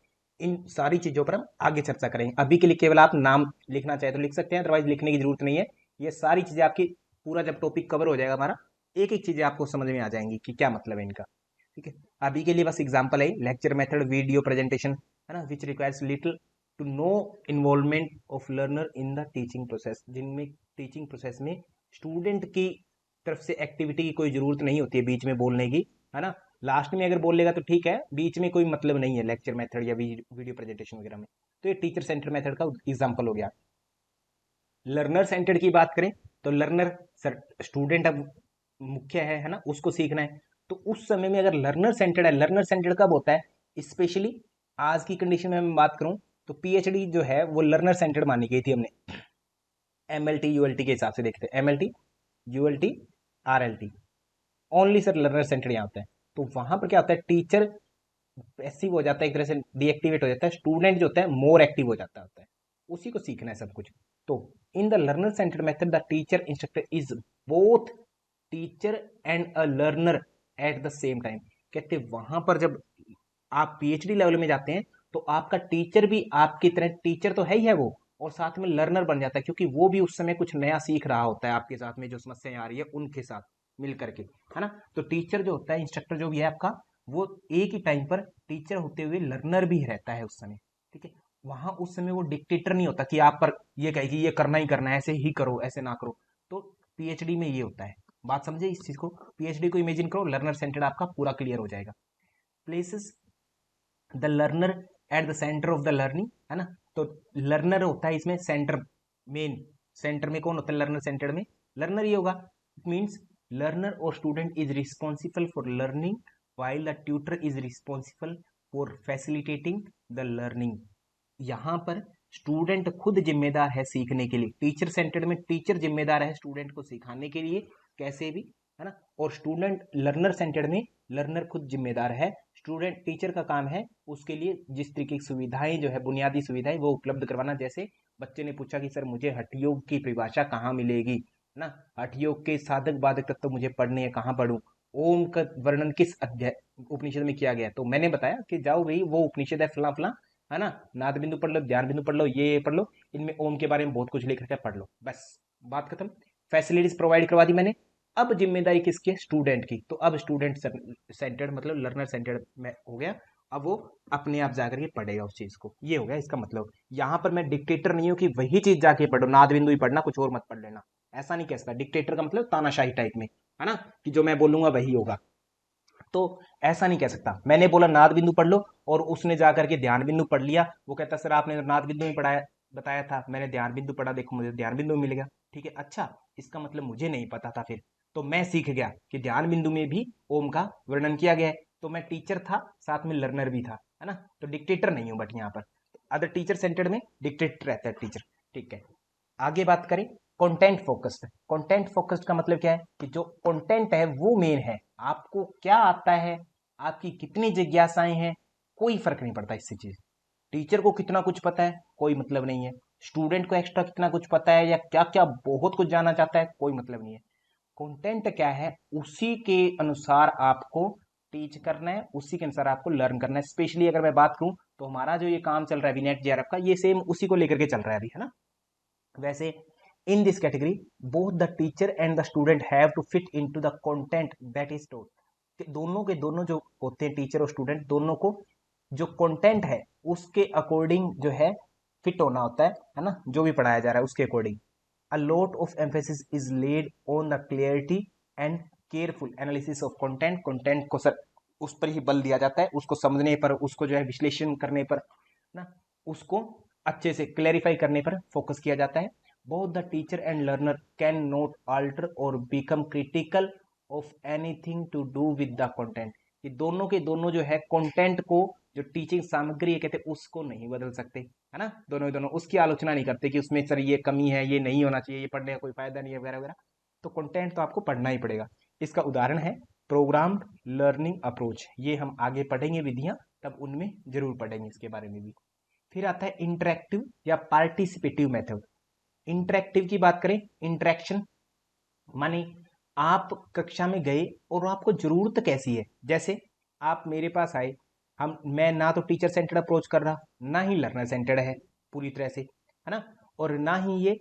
इन सारी चीजों पर हम आगे चर्चा करेंगे। अभी के लिए केवल आप नाम लिखना चाहे तो लिख सकते हैं, अदरवाइज लिखने की जरूरत नहीं है। ये सारी चीजें आपकी पूरा जब टॉपिक कवर हो जाएगा हमारा, एक एक चीजें आपको समझ में आ जाएंगी कि क्या मतलब है इनका, ठीक है। अभी के लिए बस एग्जांपल है लेक्चर मेथड, वीडियो प्रेजेंटेशन, है ना, which requires little to no involvement of learner in the teaching process, जिनमें टीचिंग प्रोसेस में स्टूडेंट की तरफ से एक्टिविटी की कोई जरूरत नहीं होती है बीच में बोलने की, है ना। लास्ट में अगर बोल लेगा तो ठीक है, बीच में कोई मतलब नहीं है लेक्चर मेथड या वीडियो प्रेजेंटेशन वगैरह में। तो ये टीचर सेंटर मेथड का एग्जांपल हो गया। लर्नर सेंटर्ड की बात करें तो लर्नर, सर स्टूडेंट अब मुख्य है ना, उसको सीखना है। तो उस समय में अगर लर्नर सेंटर्ड है, लर्नर सेंटर्ड कब होता है, स्पेशली आज की कंडीशन में मैं बात करूं तो पीएचडी जो है वो लर्नर सेंटर्ड मानी गई थी हमने, एमएलटी यूएलटी के हिसाब से देखते हैं, MLT ULT RLT, only sir learner centred यहाँ होता है। तो वहां पर क्या होता है, टीचर पैसिव हो जाता है, एक तरह से डीएक्टिवेट हो जाता है, स्टूडेंट जो होता है मोर एक्टिव हो जाता है, उसी को सीखना है सब कुछ। तो in the learner centred method the teacher instructor is both teacher and a learner at the same time. कहते वहां पर जब आप पीएचडी लेवल में जाते हैं तो आपका टीचर भी आपकी तरह टीचर तो है ही है वो, और साथ में लर्नर बन जाता है, क्योंकि वो भी उस समय कुछ नया सीख रहा होता है आपके साथ में, जो समस्याएं आ रही है उनके साथ मिल करके, है ना। तो टीचर जो होता है, इंस्ट्रक्टर जो भी है आपका, वो एक ही टाइम पर टीचर होते हुए लर्नर भी रहता है उस समय, ठीक है। वहां उस समय वो डिक्टेटर नहीं होता कि आप पर ये कहे कि ये करना ही करना है, ऐसे ही करो ऐसे ना करो। तो पीएचडी में ये होता है। बात समझे इस चीज को, पीएचडी को इमेजिन करो, लर्नर सेंटर्ड आपका पूरा क्लियर हो जाएगा। Places the learner at the centre of the learning, है ना। तो लर्नर होता है इसमें सेंटर, मेन सेंटर में कौन होता है लर्नर सेंटर में, लर्नर ही होगा। इट मीन्स लर्नर और student is responsible for learning while the tutor is responsible for facilitating the learning. यहाँ पर स्टूडेंट खुद जिम्मेदार है सीखने के लिए, टीचर सेंटर्ड में टीचर जिम्मेदार है स्टूडेंट को सिखाने के लिए कैसे भी, है ना। और स्टूडेंट लर्नर सेंटर्ड में लर्नर खुद जिम्मेदार है, स्टूडेंट टीचर का काम है उसके लिए जिस तरीके की सुविधाएं जो है, बुनियादी सुविधाएं वो उपलब्ध करवाना। जैसे बच्चे ने पूछा कि सर मुझे हठ योग की परिभाषा कहाँ मिलेगी, है ना, हठ योग के साधक बाधक तत्व तो मुझे पढ़ने हैं, कहाँ पढ़ूं, ओम का वर्णन किस अध्याय उपनिषद में किया गया, तो मैंने बताया कि जाओ भाई वो उपनिषद है फला फला, है ना, नाद बिंदु पढ़ लो, ध्यान बिंदु पढ़ लो, ये पढ़ लो, इनमें ओम के बारे में बहुत कुछ लिख रखा है, पढ़ लो, बस बात खत्म। फैसिलिटीज प्रोवाइड करवा दी मैंने। अब जिम्मेदारी किसकी है, स्टूडेंट की। तो अब स्टूडेंट सेंटर्ड मतलब लर्नर सेंटर्ड में हो गया। अब वो अपने आप जाकर के पढ़ेगा उस चीज को, ये हो गया इसका मतलब। यहां पर मैं डिक्टेटर नहीं हूं कि वही चीज जाके पढ़ो, नाद बिंदु ही पढ़ना, कुछ और मत पढ़ लेना, ऐसा नहीं कह सकता। डिक्टेटर का मतलब तानाशाही टाइप में, है ना, कि जो मैं बोलूंगा वही होगा। तो ऐसा नहीं कह सकता, मैंने बोला नाद बिंदु पढ़ लो और उसने जाकर के ध्यान बिंदु पढ़ लिया, वो कहता सर आपने नाद बिंदु में पढ़ाया बताया था, मैंने ध्यान बिंदु पढ़ा, देखो मुझे ध्यान बिंदु मिल गया, ठीक है। अच्छा, इसका मतलब मुझे नहीं पता था, फिर तो मैं सीख गया कि ध्यान बिंदु में भी ओम का वर्णन किया गया है, तो मैं टीचर था साथ में लर्नर भी था, है ना। तो डिक्टेटर नहीं हूं बट यहाँ पर अदर टीचर सेंटर्ड में डिक्टेटर रहता है टीचर। ठीक है, आगे बात करें कंटेंट फोकस्ड। कंटेंट फोकस्ड का मतलब क्या है कि जो कंटेंट है वो मेन है, आपको क्या आता है, आपकी कितनी जिज्ञासाएं हैं, कोई फर्क नहीं पड़ता इससे चीज। टीचर को कितना कुछ पता है कोई मतलब नहीं है, स्टूडेंट को एक्स्ट्रा कितना कुछ पता है या क्या क्या बहुत कुछ जानना चाहता है कोई मतलब नहीं है। कंटेंट क्या है, उसी के अनुसार आपको टीच करना है, उसी के अनुसार आपको लर्न करना है। स्पेशली अगर मैं बात करूं तो हमारा जो ये काम चल रहा है विनेट जेआरएफ का, ये सेम उसी को लेकर के चल रहा है अभी, है ना। वैसे in this category both the teacher and the student have to fit into the content that is taught. दोनों के दोनों जो होते हैं टीचर और स्टूडेंट, दोनों को जो कंटेंट है उसके अकॉर्डिंग जो है फिट होना होता है ना, जो भी पढ़ाया जा रहा है उसके according. A lot of emphasis is laid on the clarity and careful analysis of content. Content को सर उस पर ही बल दिया जाता है, उसको समझने पर, उसको जो है विश्लेषण करने पर ना, उसको अच्छे से क्लैरिफाई करने पर फोकस किया जाता है। Both the teacher and learner cannot alter or become critical of anything to do with the content. ये दोनों के दोनों जो है कंटेंट को, जो टीचिंग सामग्री है कहते हैं, उसको नहीं बदल सकते, है ना। दोनों ही दोनों उसकी आलोचना नहीं करते कि उसमें सर ये कमी है, ये नहीं होना चाहिए, ये पढ़ने का कोई फायदा नहीं है वगैरह वगैरह। तो कंटेंट तो आपको पढ़ना ही पड़ेगा। इसका उदाहरण है प्रोग्राम्ड लर्निंग अप्रोच, ये हम आगे पढ़ेंगे विधियां, तब उनमें जरूर पढ़ेंगे इसके बारे में भी। फिर आता है इंटरेक्टिव या पार्टिसिपेटिव मेथड। इंटरेक्टिव की बात करें, इंटरेक्शन माने आप कक्षा में गए और आपको जरूरत कैसी है, जैसे आप मेरे पास आए, मैं ना तो टीचर सेंटर्ड अप्रोच कर रहा, ना ही लर्नर सेंटर्ड है पूरी तरह से, है ना, और ना ही ये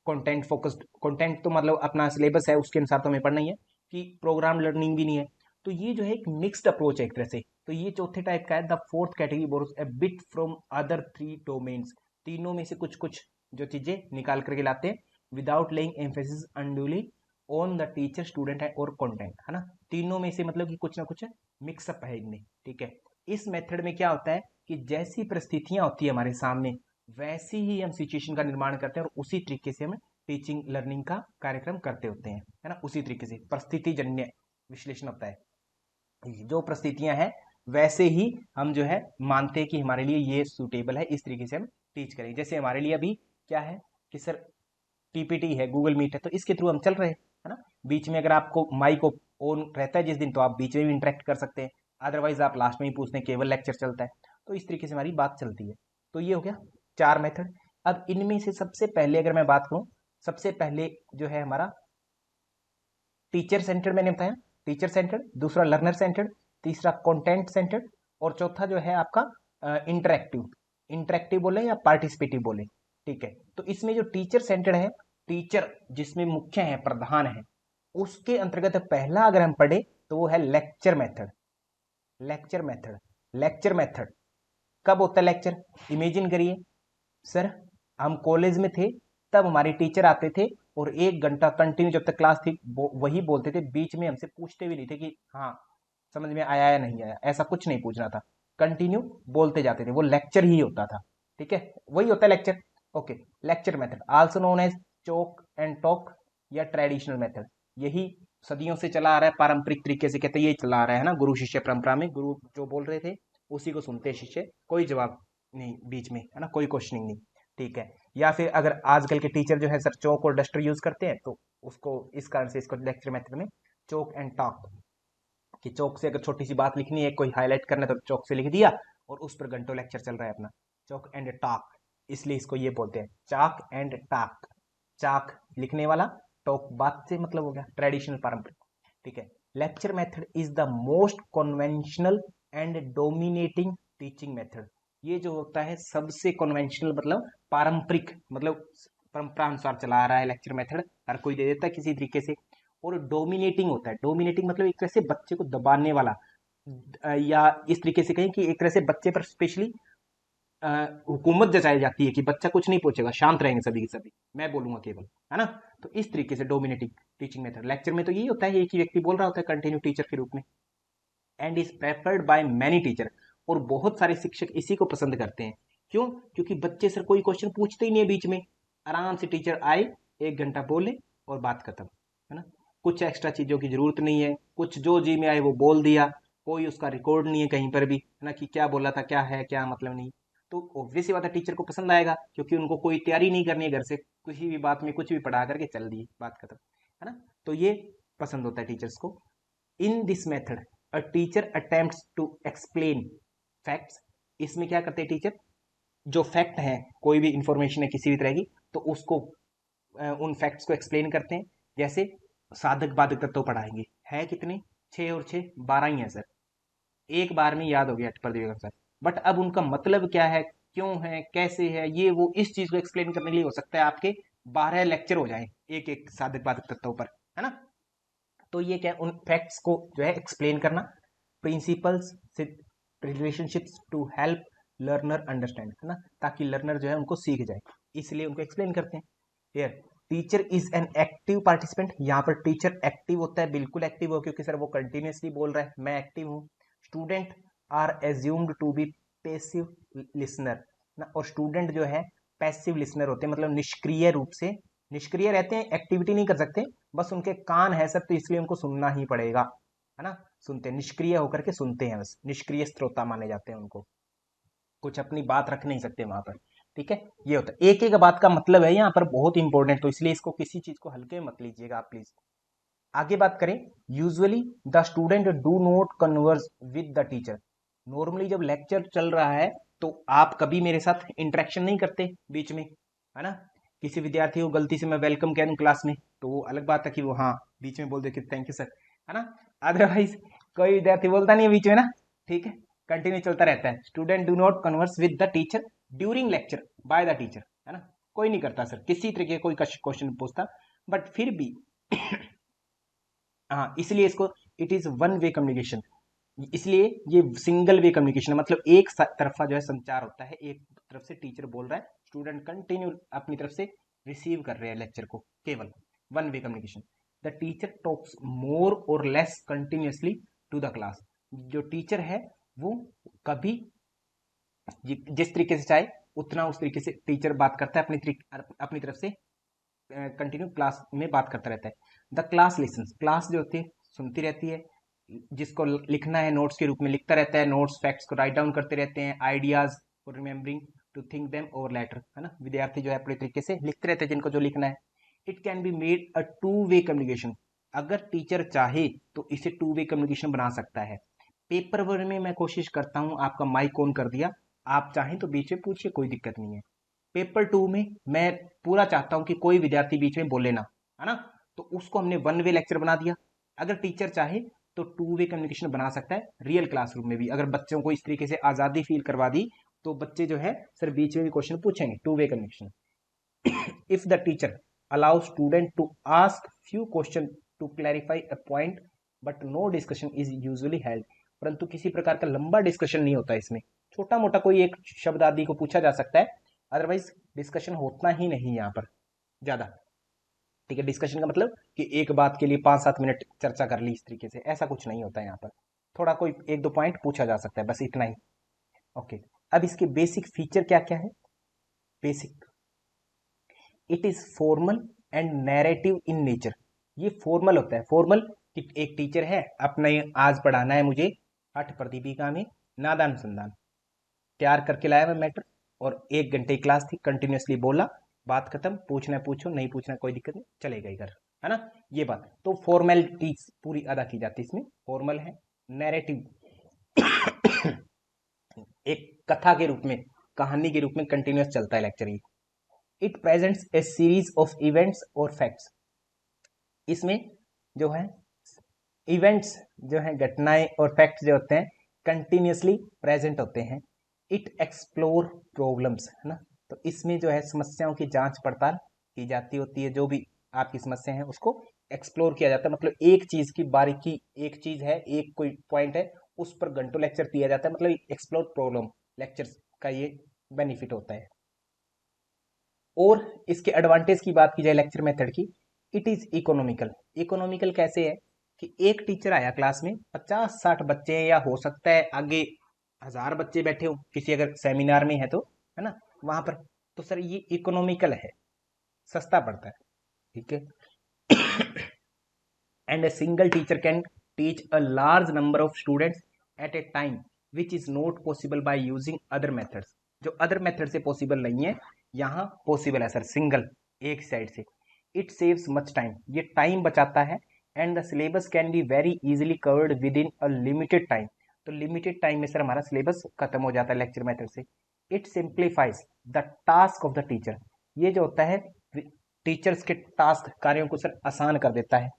कंटेंट फोकस्ड। कंटेंट तो मतलब अपना सिलेबस है उसके अनुसार तो हमें पढ़ना ही है, कि प्रोग्राम लर्निंग भी नहीं है। तो ये जो है एक मिक्स्ड अप्रोच है एक तरह से। तो ये चौथे टाइप का है। The fourth category borrows a bit from other three domains. तीनों में से कुछ कुछ जो चीजें निकाल करके लाते हैं, without laying emphasis unduly on the teacher student है और कंटेंट, है ना। तीनों में से मतलब कि कुछ ना कुछ मिक्सअप है इनमें, ठीक है। इस मेथड में क्या होता है कि जैसी परिस्थितियां होती है हमारे सामने, वैसी ही हम सिचुएशन का निर्माण करते हैं और उसी तरीके से हम टीचिंग लर्निंग का कार्यक्रम करते होते हैं, है ना। उसी तरीके से परिस्थिति जन्य विश्लेषण होता है, जो परिस्थितियां हैं वैसे ही हम जो है मानते हैं कि हमारे लिए ये सूटेबल है, इस तरीके से हम टीच करेंगे। जैसे हमारे लिए अभी क्या है कि सर पीपीटी है, गूगल मीट है, तो इसके थ्रू हम चल रहे हैं, है ना। बीच में अगर आपको माइक ऑन रहता है जिस दिन, तो आप बीच में भी इंटरेक्ट कर सकते हैं, अदरवाइज आप लास्ट में ही पूछते हैं, केवल लेक्चर चलता है। तो इस तरीके से हमारी बात चलती है। तो ये हो गया 4 मेथड। अब इनमें से सबसे पहले अगर मैं बात करूं, सबसे पहले जो है हमारा टीचर सेंटर्ड, मैंने बताया टीचर सेंटर्ड, दूसरा लर्नर सेंटर्ड, तीसरा कंटेंट सेंटर्ड, और चौथा जो है आपका इंटरेक्टिव। इंटरेक्टिव बोले या पार्टिसिपेटिव बोले, ठीक है। तो इसमें जो टीचर सेंटर्ड है, टीचर जिसमें मुख्य है, प्रधान है, उसके अंतर्गत पहला अगर हम पढ़े तो वो है lecture method. Lecture method, lecture method कब होता है लेक्चर? इमेजिन करिए सर, हम कॉलेज में थे तब हमारे टीचर आते थे और 1 घंटा कंटिन्यू जब तक क्लास थी वही बोलते थे, बीच में हमसे पूछते भी नहीं थे कि हाँ समझ में आया या नहीं आया, ऐसा कुछ नहीं पूछना था, कंटिन्यू बोलते जाते थे, वो लेक्चर ही होता था, ठीक है। वही होता है lecture. Okay, lecture method also known as chalk and talk या ट्रेडिशनल मेथड, यही सदियों से चला आ रहा है, पारंपरिक तरीके से कहते हैं, ये चला आ रहा है ना, गुरु शिष्य परंपरा में गुरु जो बोल रहे थे उसी को सुनते शिष्य, कोई जवाब नहीं बीच में, है ना, कोई क्वेश्चनिंग नहीं, ठीक है। या फिर अगर आजकल के टीचर जो है सर चौक और डस्टर यूज करते हैं, तो उसको इस कारण से इसको लेक्चर मेथड में चौक एंड टॉक, कि चौक से अगर छोटी सी बात लिखनी है, कोई हाईलाइट करना है, तो चौक से लिख दिया और उस पर घंटों लेक्चर चल रहा है अपना, चौक एंड टॉक, इसलिए इसको ये बोलते हैं चाक एंड टाक। चाक लिखने वाला, टॉक बात से मतलब हो गया, ट्रेडिशनल पारंपरिक, ठीक है। Lecture method is the most conventional and dominating teaching method. ये जो होता है सबसे कन्वेंशनल मतलब पारंपरिक, मतलब परंपरा अनुसार चला आ रहा है लेक्चर मेथड, हर कोई दे देता है किसी तरीके से। और डोमिनेटिंग होता है, डोमिनेटिंग मतलब एक तरह से बच्चे को दबाने वाला, या इस तरीके से कहें कि एक तरह से बच्चे पर स्पेशली हुकूमत जताई जाती है कि बच्चा कुछ नहीं पूछेगा, शांत रहेंगे सभी के सभी, मैं बोलूंगा केवल, है ना। तो इस तरीके से डोमिनेटिंग टीचिंग मेथड। लेक्चर में तो यही होता है, एक ही व्यक्ति बोल रहा होता है कंटिन्यू टीचर के रूप में, and is preferred by many teacher, और बहुत सारे शिक्षक इसी को पसंद करते हैं। क्यों? क्योंकि बच्चे सर कोई क्वेश्चन पूछते ही नहीं है बीच में, आराम से टीचर आए, 1 घंटा बोले और बात खत्म, है ना। कुछ एक्स्ट्रा चीजों की जरूरत नहीं है, कुछ जो जी में आए वो बोल दिया, कोई उसका रिकॉर्ड नहीं है कहीं पर भी, है ना, कि क्या बोला था, क्या है क्या मतलब नहीं। तो ऑब्वियस ही बात है टीचर को पसंद आएगा, क्योंकि उनको कोई तैयारी नहीं करनी है घर से, किसी भी बात में कुछ भी पढ़ा करके चल दी, बात खत्म, है ना। तो ये पसंद होता है टीचर्स को। In this method a teacher attempts to explain facts. इसमें क्या करते हैं टीचर, जो फैक्ट है, कोई भी इंफॉर्मेशन है किसी भी तरह की, तो उसको उन फैक्ट्स को एक्सप्लेन करते हैं। जैसे साधक बाधक तत्व पढ़ाएंगे, है कितने, 6 और 6 12 ही है सर, एक बार में याद हो गया पर अनुसार। बट अब उनका मतलब क्या है, क्यों है, कैसे है, ये वो, इस चीज को एक्सप्लेन करने के लिए हो सकता है आपके 12 लेक्चर हो जाए एक एक साधक बाधक तत्वों पर, है ना। तो ये क्या, उन फैक्ट्स को जो है एक्सप्लेन करना, principles relationships to help learner understand, है ना, ताकि लर्नर जो है उनको सीख जाए, इसलिए उनको एक्सप्लेन करते हैं। Here teacher is an active participant, यहाँ पर टीचर एक्टिव होता है, बिल्कुल एक्टिव हो, क्योंकि सर वो कंटिन्यूसली बोल रहा है, मैं एक्टिव हूँ। Student are assumed to be passive listener ना, और स्टूडेंट जो है पैसिव लिसनर होते हैं, मतलब निष्क्रिय रूप से, निष्क्रिय रहते हैं, एक्टिविटी नहीं कर सकते, बस उनके कान है सर, तो इसलिए उनको सुनना ही पड़ेगा, है ना। सुनते हैं, निष्क्रिय होकर के सुनते हैं, बस निष्क्रिय श्रोता माने जाते हैं उनको, कुछ अपनी बात रख नहीं सकते वहां पर, ठीक है। ये होता है, एक एक बात का मतलब है यहाँ पर बहुत इंपॉर्टेंट, तो इसलिए इसको किसी चीज को हल्के में मत लीजिएगा आप प्लीज। आगे बात करें, usually the student do not converse with the teacher. Normally जब लेक्चर चल रहा है तो आप कभी मेरे साथ इंटरेक्शन नहीं करते बीच में, है ना। किसी विद्यार्थी को गलती से मैं वेलकम कह दूं क्लास में, तो वो अलग बात है कि वो हाँ बीच में बोल दे कि थैंक यू सर, है ना। अदरवाइज कोई विद्यार्थी बोलता नहीं है बीच में ना, ठीक है, कंटिन्यू चलता रहता है। Student do not converse with the teacher during lecture by the teacher, है ना, कोई नहीं करता सर, किसी तरीके का कोई क्वेश्चन पूछता, बट फिर भी हाँ, इसलिए इसको it is one way communication, इसलिए ये सिंगल वे कम्युनिकेशन है, मतलब एक तरफा जो है संचार होता है, एक तरफ से टीचर बोल रहा है, स्टूडेंट कंटिन्यू अपनी तरफ से रिसीव कर रहे हैं लेक्चर को, केवल one way communication. The teacher talks more और less continuously to the class. जो टीचर है वो कभी जिस तरीके से चाहे उतना उस तरीके से टीचर बात करता है, अपनी तरफ से कंटिन्यू क्लास में बात करता रहता है। द क्लास लिसन्स, क्लास जो होती है सुनती रहती है, जिसको लिखना है नोट्स के रूप में लिखता रहता है, नोट्स फैक्ट्स को राइट डाउन करते रहते हैं, ideas for remembering to think them over later, है ना, विद्यार्थी जो है अपने तरीके से लिखते रहते हैं जिनको जो लिखना है। It can be made a to way communication, अगर टीचर चाहे तो इसे टू वे कम्युनिकेशन बना सकता है। पेपर वर्क में मैं कोशिश करता हूँ, आपका माइक ऑन कर दिया, आप चाहें तो बीच में पूछिए, कोई दिक्कत नहीं है। पेपर 2 में मैं पूरा चाहता हूं कि कोई विद्यार्थी बीच में बोले ना, है ना, तो उसको हमने वन वे लेक्चर बना दिया। अगर टीचर चाहे तो टू वे कम्युनिकेशन बना सकता है रियल क्लासरूम में भी, अगर बच्चों को इस तरीके से आजादी फील करवा दी तो बच्चे जो है सर बीच में भी क्वेश्चन पूछेंगे, two way communication. If the teacher allow student to ask few question to clarify a point but no discussion is usually held, परंतु किसी प्रकार का लंबा डिस्कशन नहीं होता इसमें, छोटा मोटा कोई एक शब्द आदि को पूछा जा सकता है, अदरवाइज डिस्कशन होता ही नहीं यहाँ पर ज्यादा, ठीक है। डिस्कशन का मतलब कि एक बात के लिए 5-7 मिनट चर्चा कर ली, इस तरीके से ऐसा कुछ नहीं होता है यहाँ पर, थोड़ा कोई एक दो पॉइंट पूछा जा सकता है, बस इतना ही। ओके, अब इसके बेसिक फीचर क्या क्या है। Basic, it is formal and narrative in nature. ये फॉर्मल होता है, फॉर्मल कि एक टीचर है अपना आज पढ़ाना है मुझे पाठ्य प्रदीपिका में नादानुसंधान, तैयार करके लाया मैं मैटर, और 1 घंटे क्लास थी, कंटिन्यूसली बोला, बात खत्म, पूछना पूछो, नहीं पूछना कोई दिक्कत नहीं, चलेगा ही घर, है ना। ये बात तो फॉर्मेलिटीज पूरी अदा की जाती है इसमें, फॉर्मल है। नैरेटिव एक कथा के रूप में, कहानी के रूप में कंटिन्यूस चलता है लेक्चर ये। It presents A series of events और फैक्ट्स, इसमें जो है इवेंट्स जो है घटनाएं और फैक्ट्स जो होते हैं कंटिन्यूसली प्रेजेंट होते हैं। इट एक्सप्लोर प्रॉब्लम्स, है ना, तो इसमें जो है समस्याओं की जांच पड़ताल की जाती होती है, जो भी आपकी समस्या है उसको एक्सप्लोर किया जाता है, मतलब एक चीज की बारीकी, एक चीज है, एक कोई पॉइंट है, उस पर घंटों लेक्चर दिया जाता है, मतलब एक्सप्लोर प्रॉब्लम लेक्चर्स का ये बेनिफिट होता है। और इसके एडवांटेज की बात की जाए लेक्चर मेथड की, इट इज इकोनॉमिकल। इकोनॉमिकल कैसे है कि एक टीचर आया क्लास में, 50-60 बच्चे हैं, या हो सकता है आगे 1000 बच्चे बैठे हो किसी अगर सेमिनार में है तो, है ना, वहां पर, तो सर ये इकोनॉमिकल है, सस्ता पड़ता है, ठीक है। And a single teacher can teach a large number of students at a time which is not possible by using other methods. जो अदर मेथड से पॉसिबल नहीं है यहाँ पॉसिबल है सर, सिंगल एक साइड से। इट सेव्स मच टाइम, ये time बचाता है। And the syllabus can be very easily covered within a limited time, तो लिमिटेड टाइम में सर हमारा सिलेबस खत्म हो जाता है लेक्चर मेथड से। It simplifies the task of the teacher, ये जो होता है टीचर्स के टास्क कार्यों को सर आसान कर देता है।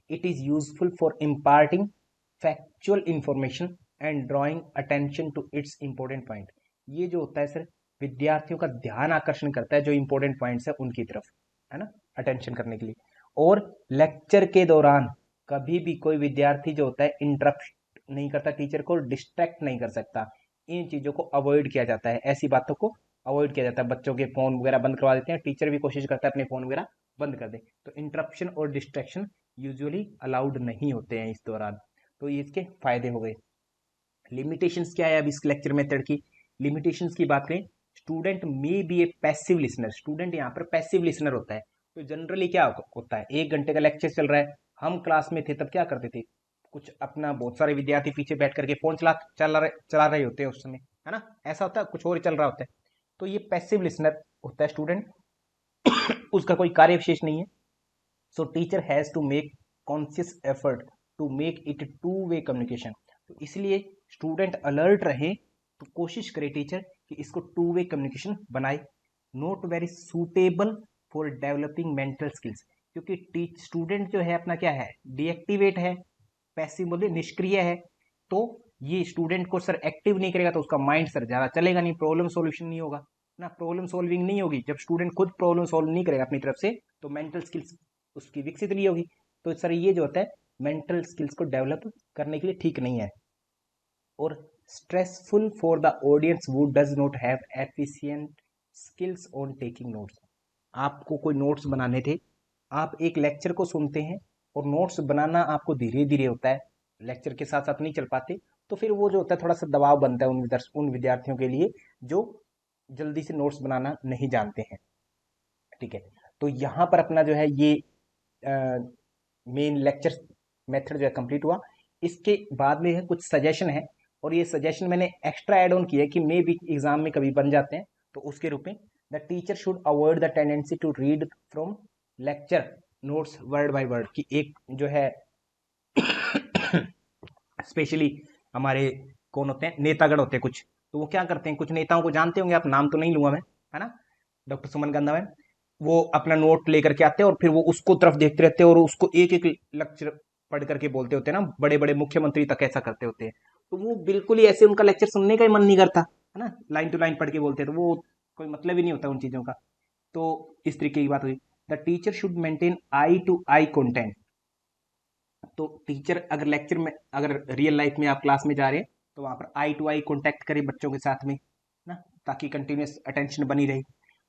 It is useful for imparting factual information and drawing attention to its important point, ये जो होता है सर विद्यार्थियों का ध्यान आकर्षण करता है जो इंपॉर्टेंट पॉइंट्स है उनकी तरफ, है ना, अटेंशन करने के लिए। और लेक्चर के दौरान कभी भी कोई विद्यार्थी जो होता है इंटरप्ट नहीं करता, टीचर को डिस्ट्रैक्ट नहीं कर सकता, इन चीज़ों को अवॉइड किया जाता है, ऐसी बातों को अवॉइड किया जाता है। बच्चों के फ़ोन वगैरह बंद करवा देते हैं, टीचर भी कोशिश करता है अपने फ़ोन वगैरह बंद कर दे, तो इंटरप्शन और डिस्ट्रैक्शन यूजुअली अलाउड नहीं होते हैं इस दौरान। तो ये इसके फायदे हो गए। लिमिटेशंस क्या है अब इस लेक्चर मेथड की? लिमिटेशंस की बात करें, student may be A passive listener, student यहाँ पर पैसिव लिसनर होता है। तो जनरली क्या होता है, 1 घंटे का लेक्चर चल रहा है, हम क्लास में थे तब क्या करते थे, कुछ अपना बहुत सारे विद्यार्थी पीछे बैठ करके फोन चला रहे होते हैं उस समय, है ना, ऐसा होता है, कुछ और चल रहा होता है। तो ये पैसिव लिसनर होता है स्टूडेंट, उसका कोई कार्य विशेष नहीं है। So teacher has to make conscious effort to make it two way communication, तो इसलिए स्टूडेंट अलर्ट रहे, तो कोशिश करे टीचर कि इसको टू वे कम्युनिकेशन बनाए। Not very suitable for developing mental skills, क्योंकि स्टूडेंट जो है अपना क्या है, डीएक्टिवेट है, पैसिव बोले निष्क्रिय है, तो ये स्टूडेंट को सर एक्टिव नहीं करेगा तो उसका माइंड सर ज़्यादा चलेगा नहीं, प्रॉब्लम सॉल्यूशन नहीं होगा ना, प्रॉब्लम सॉल्विंग नहीं होगी। जब स्टूडेंट खुद प्रॉब्लम सॉल्व नहीं करेगा अपनी तरफ से, तो मेंटल स्किल्स उसकी विकसित नहीं होगी। तो सर ये जो होता है मेंटल स्किल्स को डेवलप करने के लिए ठीक नहीं है। और stressful for the audience who does not have efficient skills on taking notes, आपको कोई नोट्स बनाने थे, आप एक लेक्चर को सुनते हैं और नोट्स बनाना आपको धीरे धीरे होता है, लेक्चर के साथ साथ नहीं चल पाते, तो फिर वो जो होता है थोड़ा सा दबाव बनता है उन विद्यार्थियों के लिए जो जल्दी से नोट्स बनाना नहीं जानते हैं। ठीक है, तो यहाँ पर अपना जो है ये मेन लेक्चर मेथड जो है कंप्लीट हुआ। इसके बाद में है कुछ सजेशन है, और ये सजेशन मैंने एक्स्ट्रा ऐड ऑन किया है कि मे भी एग्जाम में कभी बन जाते हैं, तो उसके रूप में the teacher should avoid the tendency to read from lecture notes word by word, कि एक जो है स्पेशली हमारे कौन होते हैं, नेतागण होते हैं कुछ, तो वो क्या करते हैं, कुछ नेताओं को जानते होंगे आप, नाम तो नहीं लूंगा मैं, है ना, डॉक्टर सुमन गंधा मैम, वो अपना नोट लेकर के आते हैं और फिर वो उसको तरफ देखते रहते हैं और उसको एक एक लेक्चर पढ़ करके बोलते होते हैं ना, बड़े बड़े मुख्यमंत्री तक ऐसा करते होते हैं। तो वो बिल्कुल ही ऐसे उनका लेक्चर सुनने का ही मन नहीं करता, है ना, लाइन टू लाइन पढ़ के बोलते हैं, तो वो कोई मतलब ही नहीं होता उन चीजों का। तो इस तरीके की बात हुई। The teacher should maintain eye to eye contact, तो टीचर अगर लेक्चर में, अगर रियल लाइफ में आप क्लास में जा रहे हैं, तो वहां पर आई टू आई कॉन्टेक्ट करें बच्चों के साथ में ना, ताकि कंटिन्यूस अटेंशन बनी रहे।